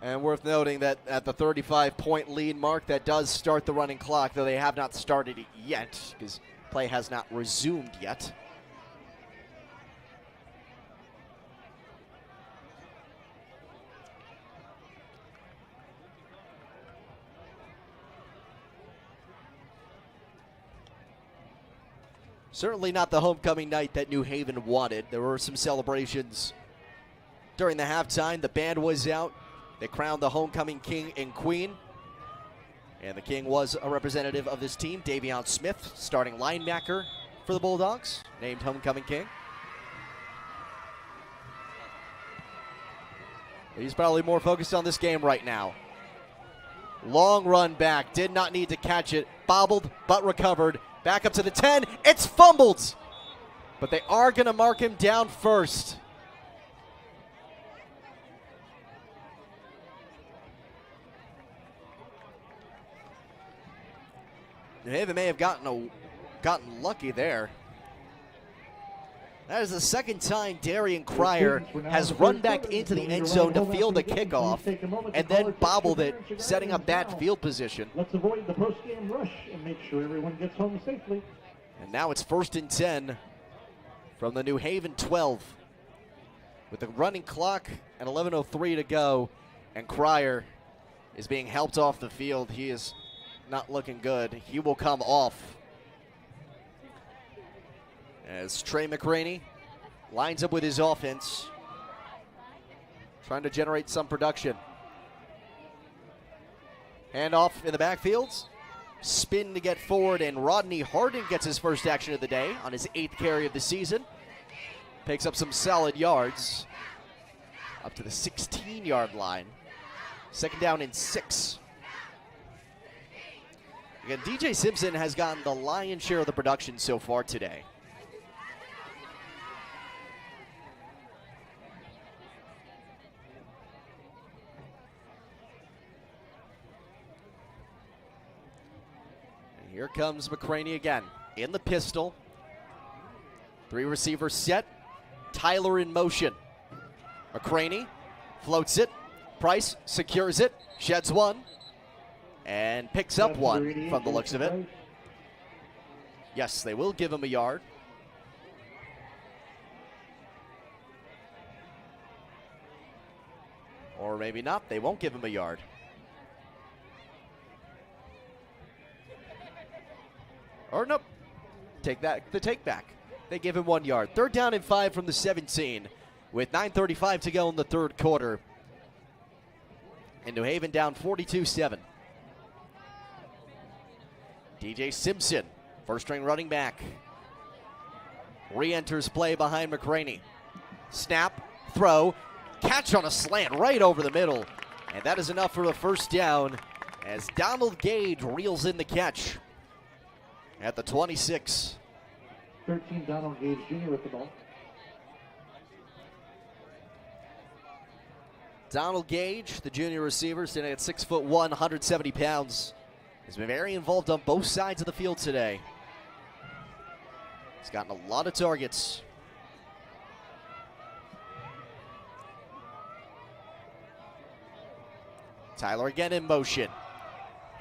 And worth noting that at the 35-point lead mark, that does start the running clock, though they have not started it yet because play has not resumed yet. Certainly not the homecoming night that New Haven wanted. There were some celebrations during the halftime. The band was out. They crowned the homecoming king and queen. And the king was a representative of this team, Davion Smith, starting linebacker for the Bulldogs, named homecoming king. He's probably more focused on this game right now. Long run back, did not need to catch it, bobbled but recovered. Back up to the 10, it's fumbled! But they are going to mark him down first. New Haven may have gotten lucky there. That is the second time Darian Cryer has run back into the end zone to field a kickoff and then bobbled it, setting up that field position. Let's avoid the post-game rush and make sure everyone gets home safely. And now it's 1st and 10 from the New Haven 12. With the running clock and 11:03 to go, and Cryer is being helped off the field. He is not looking good. He will come off as Trey McCraney lines up with his offense, trying to generate some production. Handoff in the backfield, spin to get forward, and Rodney Harding gets his first action of the day on his 8th carry of the season. Picks up some solid yards up to the 16-yard line. 2nd down and 6. Again, DJ Simpson has gotten the lion's share of the production so far today. And here comes McCraney again in the pistol. 3 receivers set. Tyler in motion. McCraney floats it. Price secures it. Sheds one. And picks up one from the looks of it. Yes, they will give him a yard. Or maybe not. They won't give him a yard. Or nope. Take that, the take back. They give him 1 yard. 3rd down and 5 from the 17 with 9:35 to go in the third quarter. And New Haven down 42-7. DJ Simpson, first-string running back, re-enters play behind McCraney. Snap, throw, catch on a slant right over the middle. And that is enough for the first down as Donald Gage reels in the catch at the 26. 13, Donald Gage Jr. with the ball. Donald Gage, the junior receiver, standing at 6'1", 170 pounds. He's been very involved on both sides of the field today. He's gotten a lot of targets. Tyler again in motion.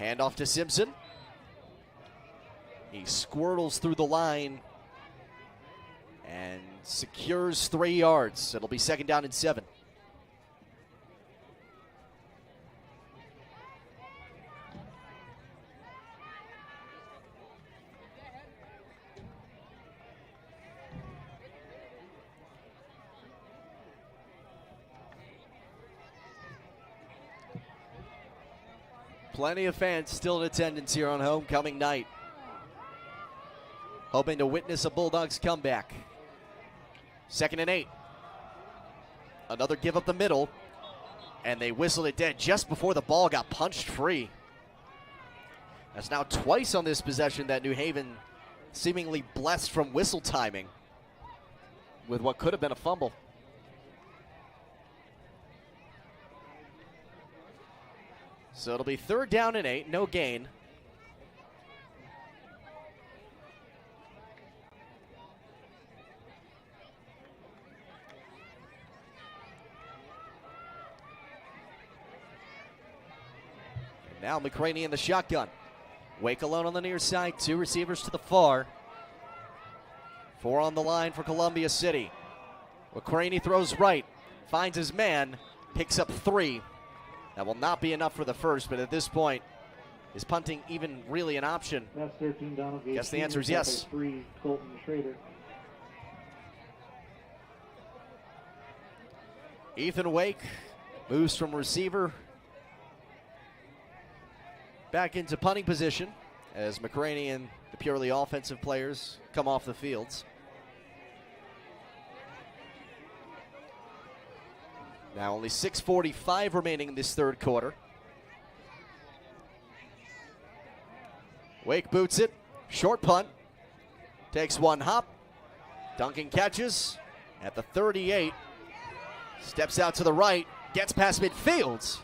Handoff to Simpson. He squirtles through the line and secures 3 yards. It'll be 2nd down and 7. Plenty of fans still in attendance here on homecoming night, hoping to witness a Bulldogs comeback. 2nd and 8. Another give up the middle, and they whistled it dead just before the ball got punched free. That's now twice on this possession that New Haven seemingly blessed from whistle timing with what could have been a fumble. So it'll be 3rd down and 8, no gain. And now McCraney in the shotgun. Wake alone on the near side, 2 receivers to the far. 4 on the line for Columbia City. McCraney throws right, finds his man, picks up 3. That will not be enough for the first, but at this point, is punting even really an option? That's 13 Donald Gage. Guess the answer is yes. 3 Colton Schrader. Ethan Wake moves from receiver back into punting position as McCraney and the purely offensive players come off the fields. Now only 6:45 remaining in this 3rd quarter. Wake boots it, short punt, takes 1 hop, Duncan catches at the 38, steps out to the right, gets past midfield,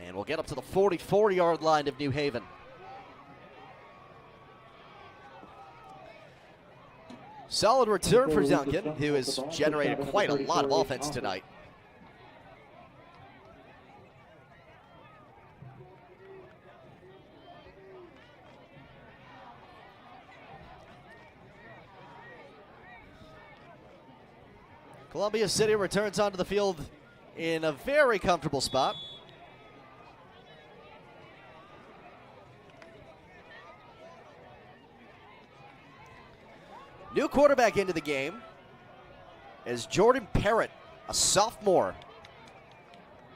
and will get up to the 44-yard line of New Haven. Solid return for Duncan, who has generated quite a lot of offense tonight. Columbia City returns onto the field in a very comfortable spot. New quarterback into the game is Jordan Parrott, a sophomore.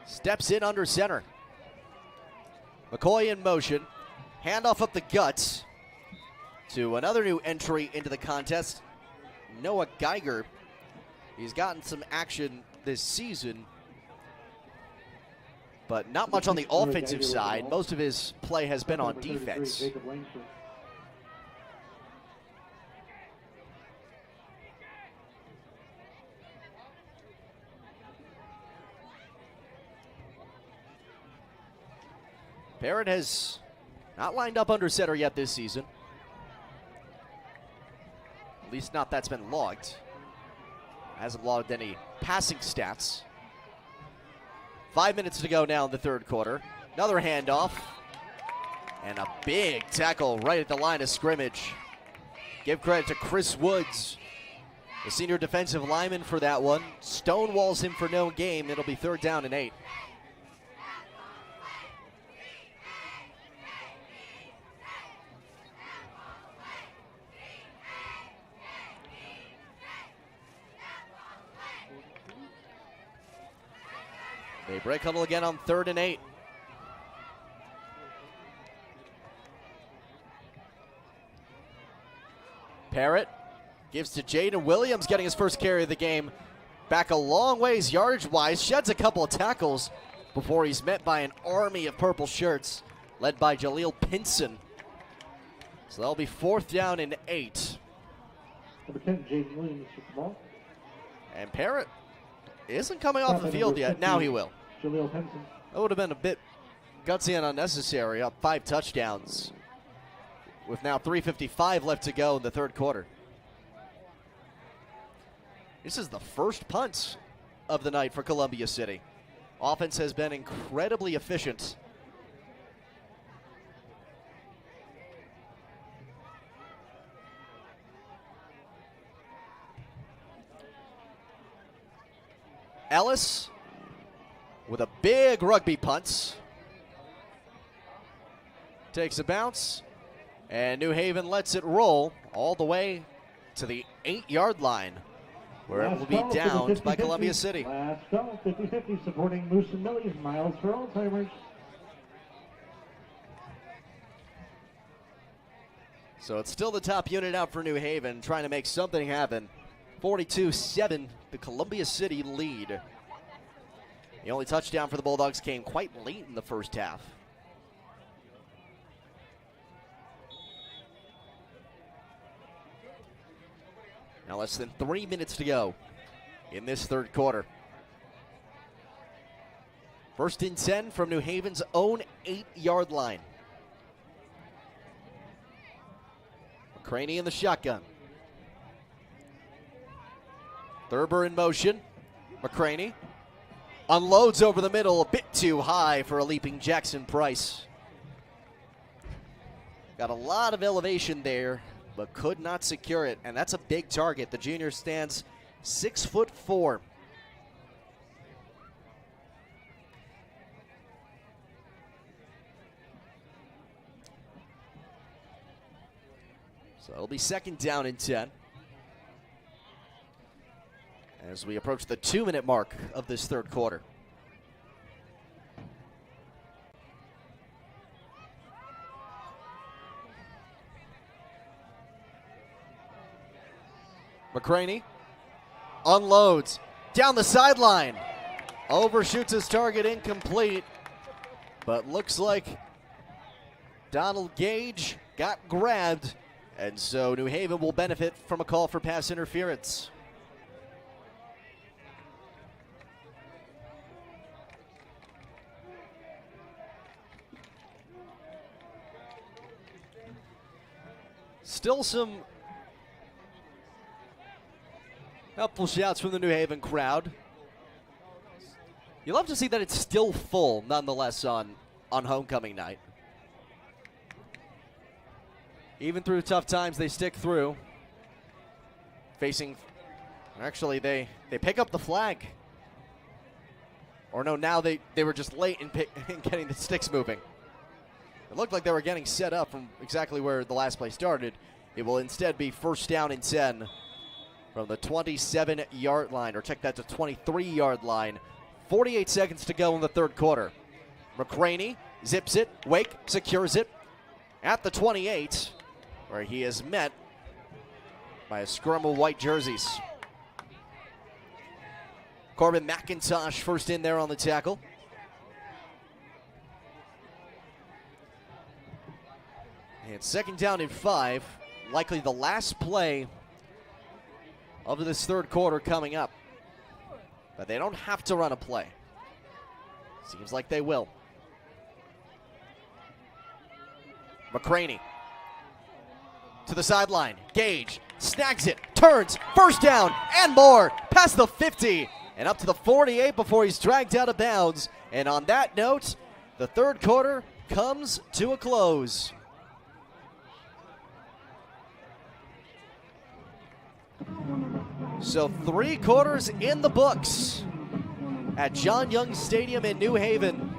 Steps in under center. McCoy in motion. Handoff up the guts to another new entry into the contest, Noah Geiger. He's gotten some action this season, but not much on the offensive side. Most of his play has been on defense. Barrett has not lined up under center yet this season. At least not that's been logged. Hasn't logged any passing stats. 5 minutes to go now in the 3rd quarter. Another handoff. And a big tackle right at the line of scrimmage. Give credit to Chris Woods, the senior defensive lineman, for that one. Stonewalls him for no gain. It'll be 3rd down and 8. They break huddle again on 3rd and 8. Parrott gives to Jaden Williams, getting his first carry of the game. Back a long ways yardage-wise, sheds a couple of tackles before he's met by an army of purple shirts led by Jaleel Pinson. So that'll be 4th down and 8. Number 10, Jaden Williams with the ball. And Parrott isn't coming off the field yet. Now he will. Jaleel Pinson. That would have been a bit gutsy and unnecessary. Up 5 touchdowns with now 3:55 left to go in the 3rd quarter. This is the first punt of the night for Columbia City. Offense has been incredibly efficient. Ellis with a big rugby punt. Takes a bounce, and New Haven lets it roll all the way to the 8-yard line, where it will be downed by Columbia City. Last call, 50-50, supporting Moose and Millie's Miles for Alzheimer's. So it's still the top unit out for New Haven, trying to make something happen. 42-7, the Columbia City lead. The only touchdown for the Bulldogs came quite late in the first half. Now less than 3 minutes to go in this third quarter. First and 10 from New Haven's own 8-yard line. McCraney in the shotgun. Thurber in motion. McCraney unloads over the middle, a bit too high for a leaping Jackson Price. Got a lot of elevation there, but could not secure it, and that's a big target. The junior stands 6'4". So it'll be second down and 10 as we approach the 2-minute mark of this third quarter. McCraney unloads down the sideline. Overshoots his target, incomplete. But looks like Donald Gage got grabbed, and so New Haven will benefit from a call for pass interference. Still some helpful shouts from the New Haven crowd. You love to see that it's still full, nonetheless, on homecoming night. Even through tough times, they stick through. Actually, they pick up the flag. Or no, now they were just late in getting the sticks moving. It looked like they were getting set up from exactly where the last play started. It will instead be first down and 10 from the 27-yard line, or check that to 23-yard line. 48 seconds to go in the third quarter. McCraney zips it. Wake secures it at the 28, where he is met by a scrum of white jerseys. Corbin McIntosh first in there on the tackle. And second down and 5, likely the last play of this third quarter coming up. But they don't have to run a play. Seems like they will. McCraney to the sideline. Gage snags it, turns, first down and more, past the 50 and up to the 48 before he's dragged out of bounds. And on that note, the third quarter comes to a close. So 3 quarters in the books at John Young Stadium in New Haven.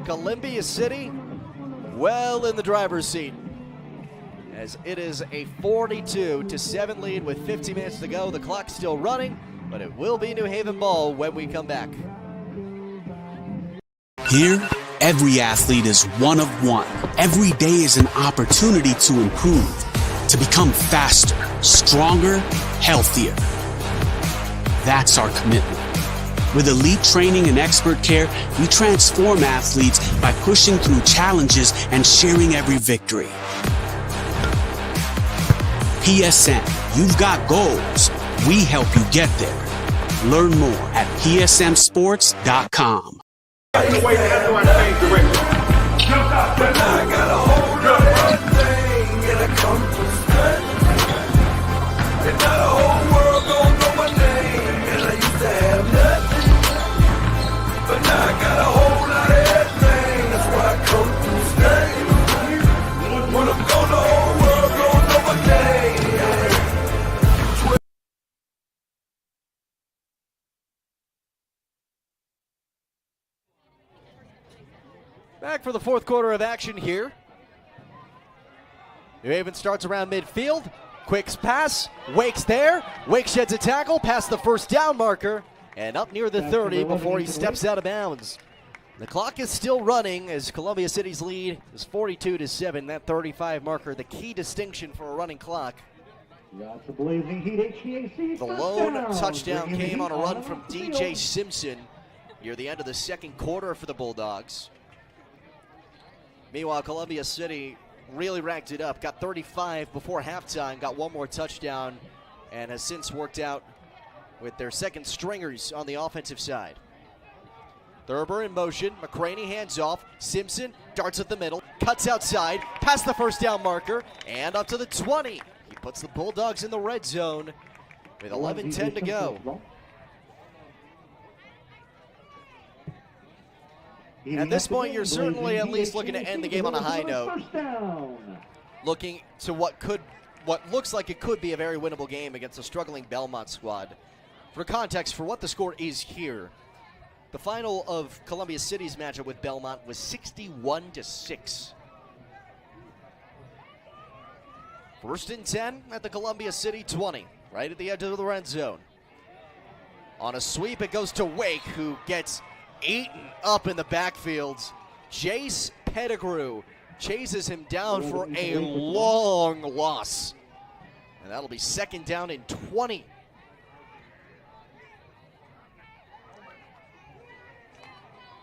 Columbia City well in the driver's seat, as it is a 42-7 lead with 50 minutes to go. The clock's still running, but it will be New Haven ball when we come back. Here, every athlete is one of one. Every day is an opportunity to improve, to become faster, stronger, healthier. That's our commitment. With elite training and expert care, we transform athletes by pushing through challenges and sharing every victory. PSN, you've got goals. We help you get there. Learn more at psmsports.com. Back for the fourth quarter of action here. New Haven starts around midfield. Quick pass. Wake's there. Wake sheds a tackle past the first down marker and up near the 30 before he steps out of bounds. The clock is still running as Columbia City's lead is 42-7. That 35 marker, the key distinction for a running clock. Lots of blazing heat, HVAC. The lone touchdown came on a run from DJ Simpson near the end of the second quarter for the Bulldogs. Meanwhile, Columbia City really racked it up, got 35 before halftime, got one more touchdown, and has since worked out with their second stringers on the offensive side. Thurber in motion, McCraney hands off, Simpson darts at the middle, cuts outside, past the first down marker, and up to the 20. He puts the Bulldogs in the red zone with 11:10 to go. At this point, you're certainly at least looking to end the game on a high note. Looking to what looks like it could be a very winnable game against a struggling Belmont squad. For context, for what the score is here, the final of Columbia City's matchup with Belmont was 61-6. First and 10 at the Columbia City 20, right at the edge of the red zone. On a sweep, it goes to Wake, who gets eaten up in the backfield. Jace Pettigrew chases him down for a long loss. And that'll be second down and 20.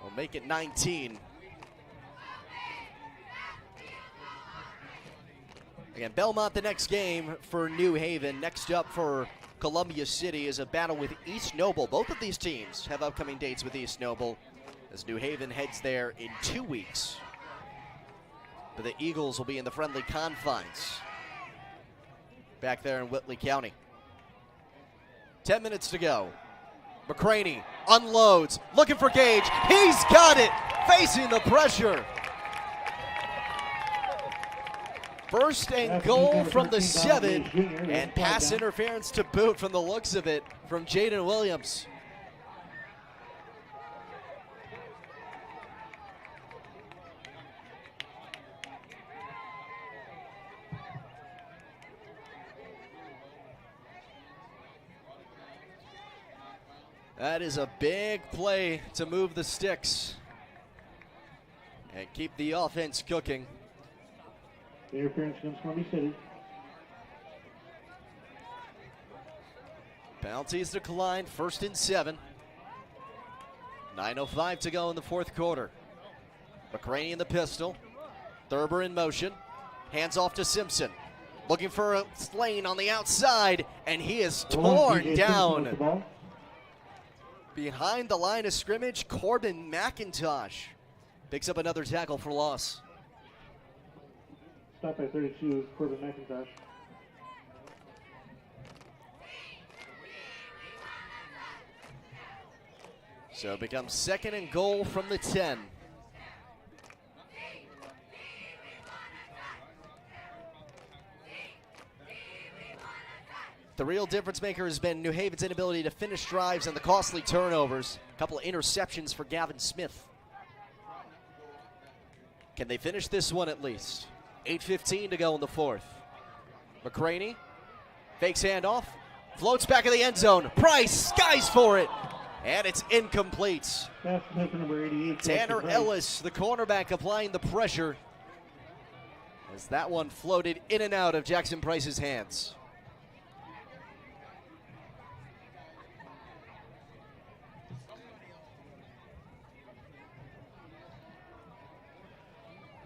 We'll make it 19. Again, Belmont the next game for New Haven. Next up for Columbia City is a battle with East Noble. Both of these teams have upcoming dates with East Noble as New Haven heads there in 2 weeks. But the Eagles will be in the friendly confines back there in Whitley County. 10 minutes to go. McCraney unloads, looking for Gage. He's got it, facing the pressure. First and goal from the 7, and pass interference to boot from the looks of it from Jaden Williams. That is a big play to move the sticks and keep the offense cooking. Interference comes from City. Penalties declined, first and 7. 9:05 to go in the fourth quarter. McCraney in the pistol. Thurber in motion. Hands off to Simpson. Looking for a lane on the outside, and he is torn down. Behind the line of scrimmage, Corbin McIntosh picks up another tackle for loss. Stop by 32, Corbin McIntosh. So it becomes second and goal from the 10. The real difference maker has been New Haven's inability to finish drives and the costly turnovers. A couple of interceptions for Gavin Smith. Can they finish this one at least? 8:15 to go in the fourth. McCraney fakes handoff, floats back in the end zone. Price skies for it, and it's incomplete. Number 88, Tanner Ellis, the cornerback, applying the pressure as that one floated in and out of Jackson Price's hands.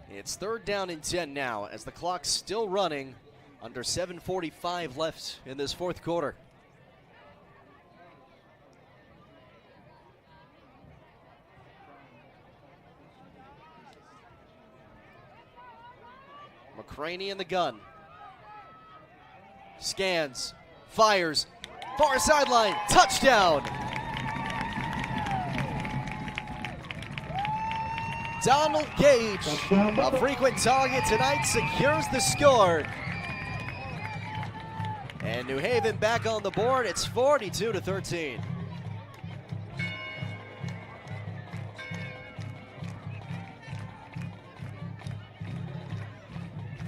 It's third down and 10 now as the clock's still running, under 7:45 left in this fourth quarter. McCraney in the gun. Scans, fires, far sideline, touchdown! Donald Gage, a frequent target tonight, secures the score. And New Haven back on the board. It's 42-13.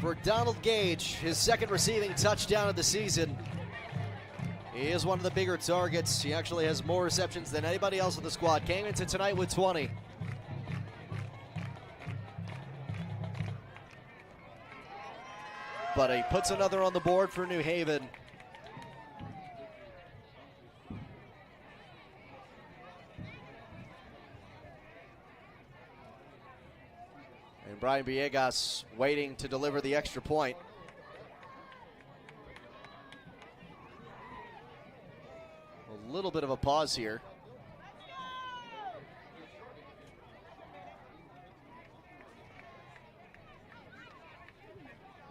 For Donald Gage, his second receiving touchdown of the season. He is one of the bigger targets. He actually has more receptions than anybody else in the squad. Came into tonight with 20. but he puts another on the board for New Haven. And Brian Villegas waiting to deliver the extra point. A little bit of a pause here.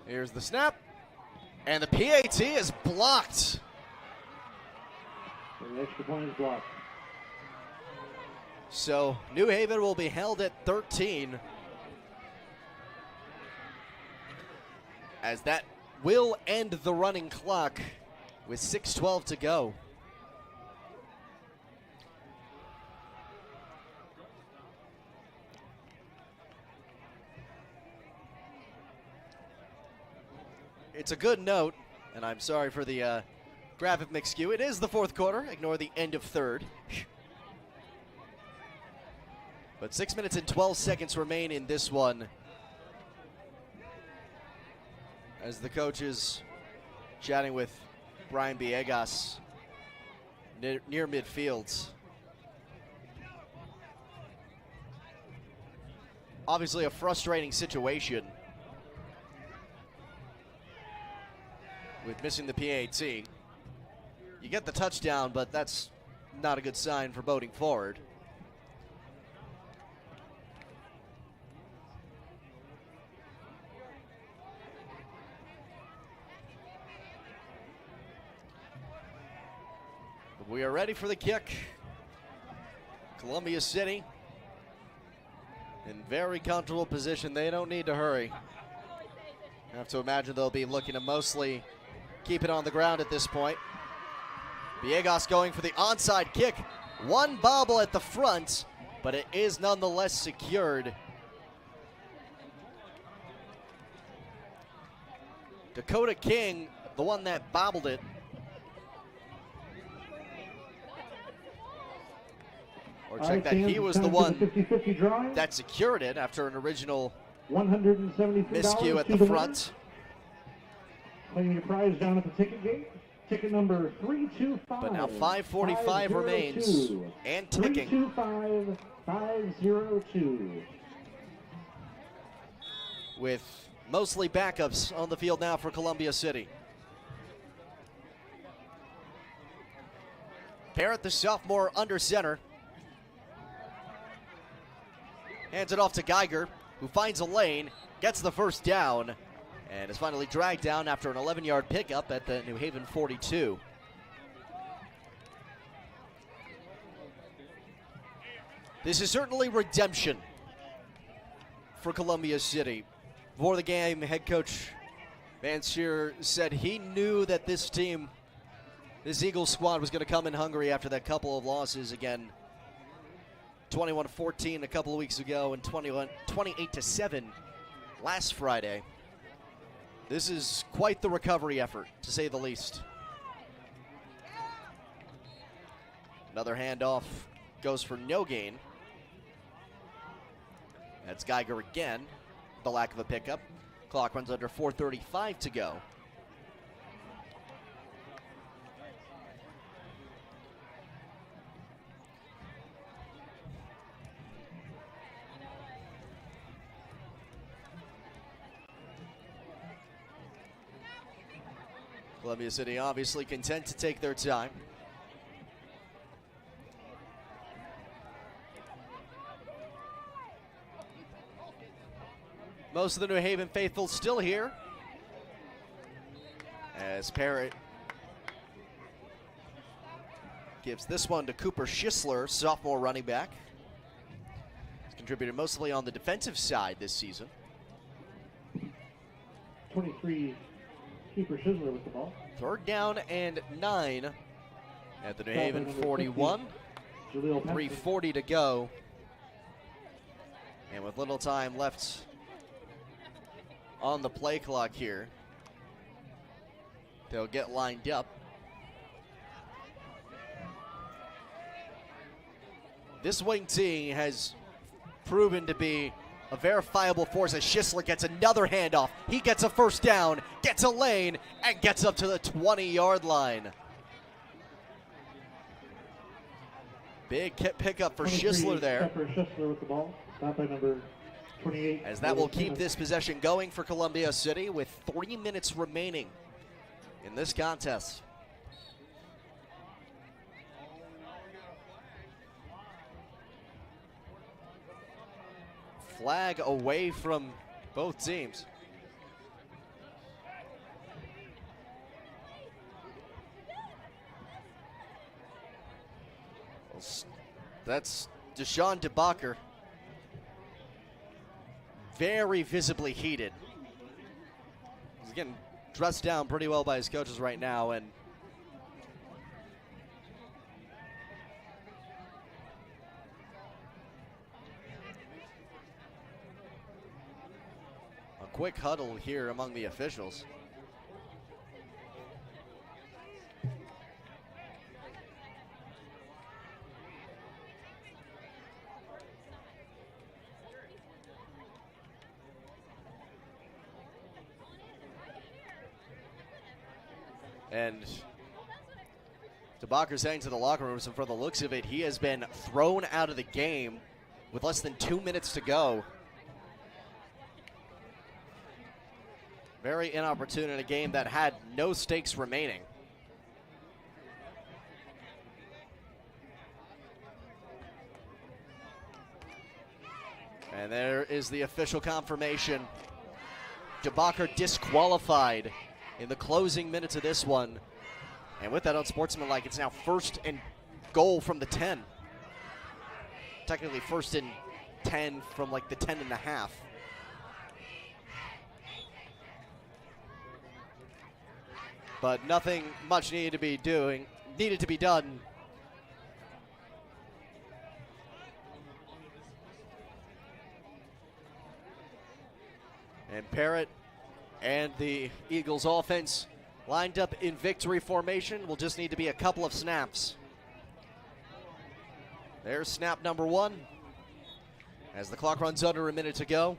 Here's the snap, and the PAT is blocked. The extra point is blocked. So New Haven will be held at 13, as that will end the running clock with 6:12 to go. It's a good note, and I'm sorry for the graphic mix-skew. It is the fourth quarter. Ignore the end of third. But 6 minutes and 12 seconds remain in this one, as the coach is chatting with Brian Villegas near midfield. Obviously a frustrating situation with missing the PAT. You get the touchdown, but that's not a good sign for boating forward. We are ready for the kick. Columbia City in very comfortable position. They don't need to hurry. I have to imagine they'll be looking to mostly keep it on the ground at this point. Villegas going for the onside kick. One bobble at the front, but it is nonetheless secured. Dakota King, the one that bobbled it. Or check that he was the one that secured it after an original miscue at the front. Claiming your prize down at the ticket gate. Ticket number 325. But now 5:45 remains and ticking. 325-502. With mostly backups on the field now for Columbia City. Parrott, the sophomore, under center. Hands it off to Geiger, who finds a lane, gets the first down, and is finally dragged down after an 11-yard pickup at the New Haven 42. This is certainly redemption for Columbia City. Before the game, head coach Van Scheer said he knew that this team, this Eagles squad, was going to come in hungry after that couple of losses again. 21-14 a couple of weeks ago and 28-7 last Friday. This is quite the recovery effort, to say the least. Another handoff goes for no gain. That's Geiger again. The lack of a pickup. Clock runs under 4:35 to go. Columbia City obviously content to take their time. Most of the New Haven faithful still here, as Parrott gives this one to Cooper Schisler, sophomore running back. He's contributed mostly on the defensive side this season. 23, Cooper Schisler with the ball. Third down and 9 at the New Haven 41. 3:40 to go. And with little time left on the play clock here, they'll get lined up. This wing tee has proven to be a verifiable force as Schisler gets another handoff. He gets a first down, gets a lane, and gets up to the 20-yard line. Big pickup for Schisler there. Schisler with the ball. Stop by number 28. As that will keep this possession going for Columbia City with 3 minutes remaining in this contest. Flag away from both teams. That's Deshaun DeBacher. Very visibly heated. He's getting dressed down pretty well by his coaches right now, and a quick huddle here among the officials. And DeBacher's heading to the locker rooms, and for the looks of it, he has been thrown out of the game with less than 2 minutes to go. Very inopportune in a game that had no stakes remaining. And there is the official confirmation. DeBacher disqualified in the closing minutes of this one. And with that unsportsmanlike, it's now 1st and goal from the 10. Technically 1st and 10 from like the 10 and a half. But nothing much needed to be done. And Parrott and the Eagles offense lined up in victory formation. Will just need to be a couple of snaps. There's snap number 1 as the clock runs under a minute to go.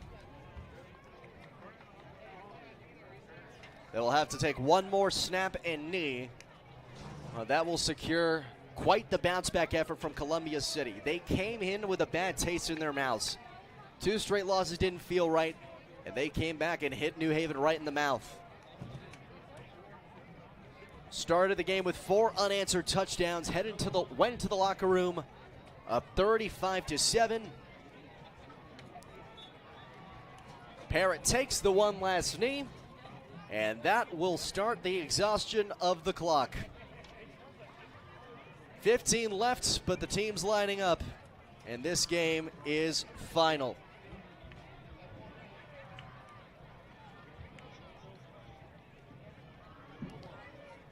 They'll have to take one more snap and knee. That will secure quite the bounce back effort from Columbia City. They came in with a bad taste in their mouths. 2 straight losses didn't feel right, and they came back and hit New Haven right in the mouth. Started the game with 4 unanswered touchdowns, went into the locker room up 35-7. Parrott takes the one last knee, and that will start the exhaustion of the clock. 15 left, but the team's lining up, and this game is final.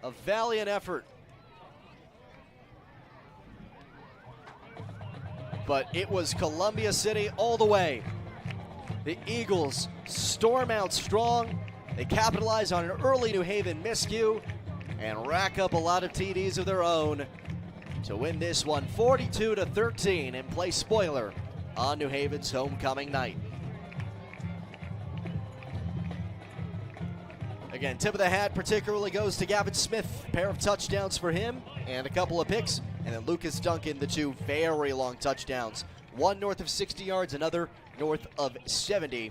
A valiant effort, but it was Columbia City all the way. The Eagles storm out strong. They capitalize on an early New Haven miscue and rack up a lot of TDs of their own to win this one 42-13 and play spoiler on New Haven's homecoming night. Again, tip of the hat particularly goes to Gavin Smith. Pair of touchdowns for him and a couple of picks. And then Lucas Duncan, the 2 very long touchdowns. One north of 60 yards, another north of 70.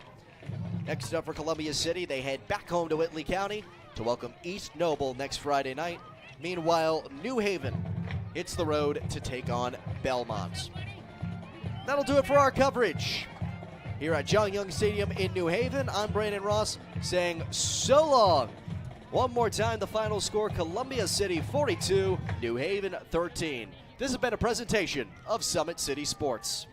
Next up for Columbia City, they head back home to Whitley County to welcome East Noble next Friday night. Meanwhile, New Haven hits the road to take on Belmont. That'll do it for our coverage here at John Young Stadium in New Haven. I'm Brandon Ross saying so long. One more time, the final score, Columbia City 42, New Haven 13. This has been a presentation of Summit City Sports.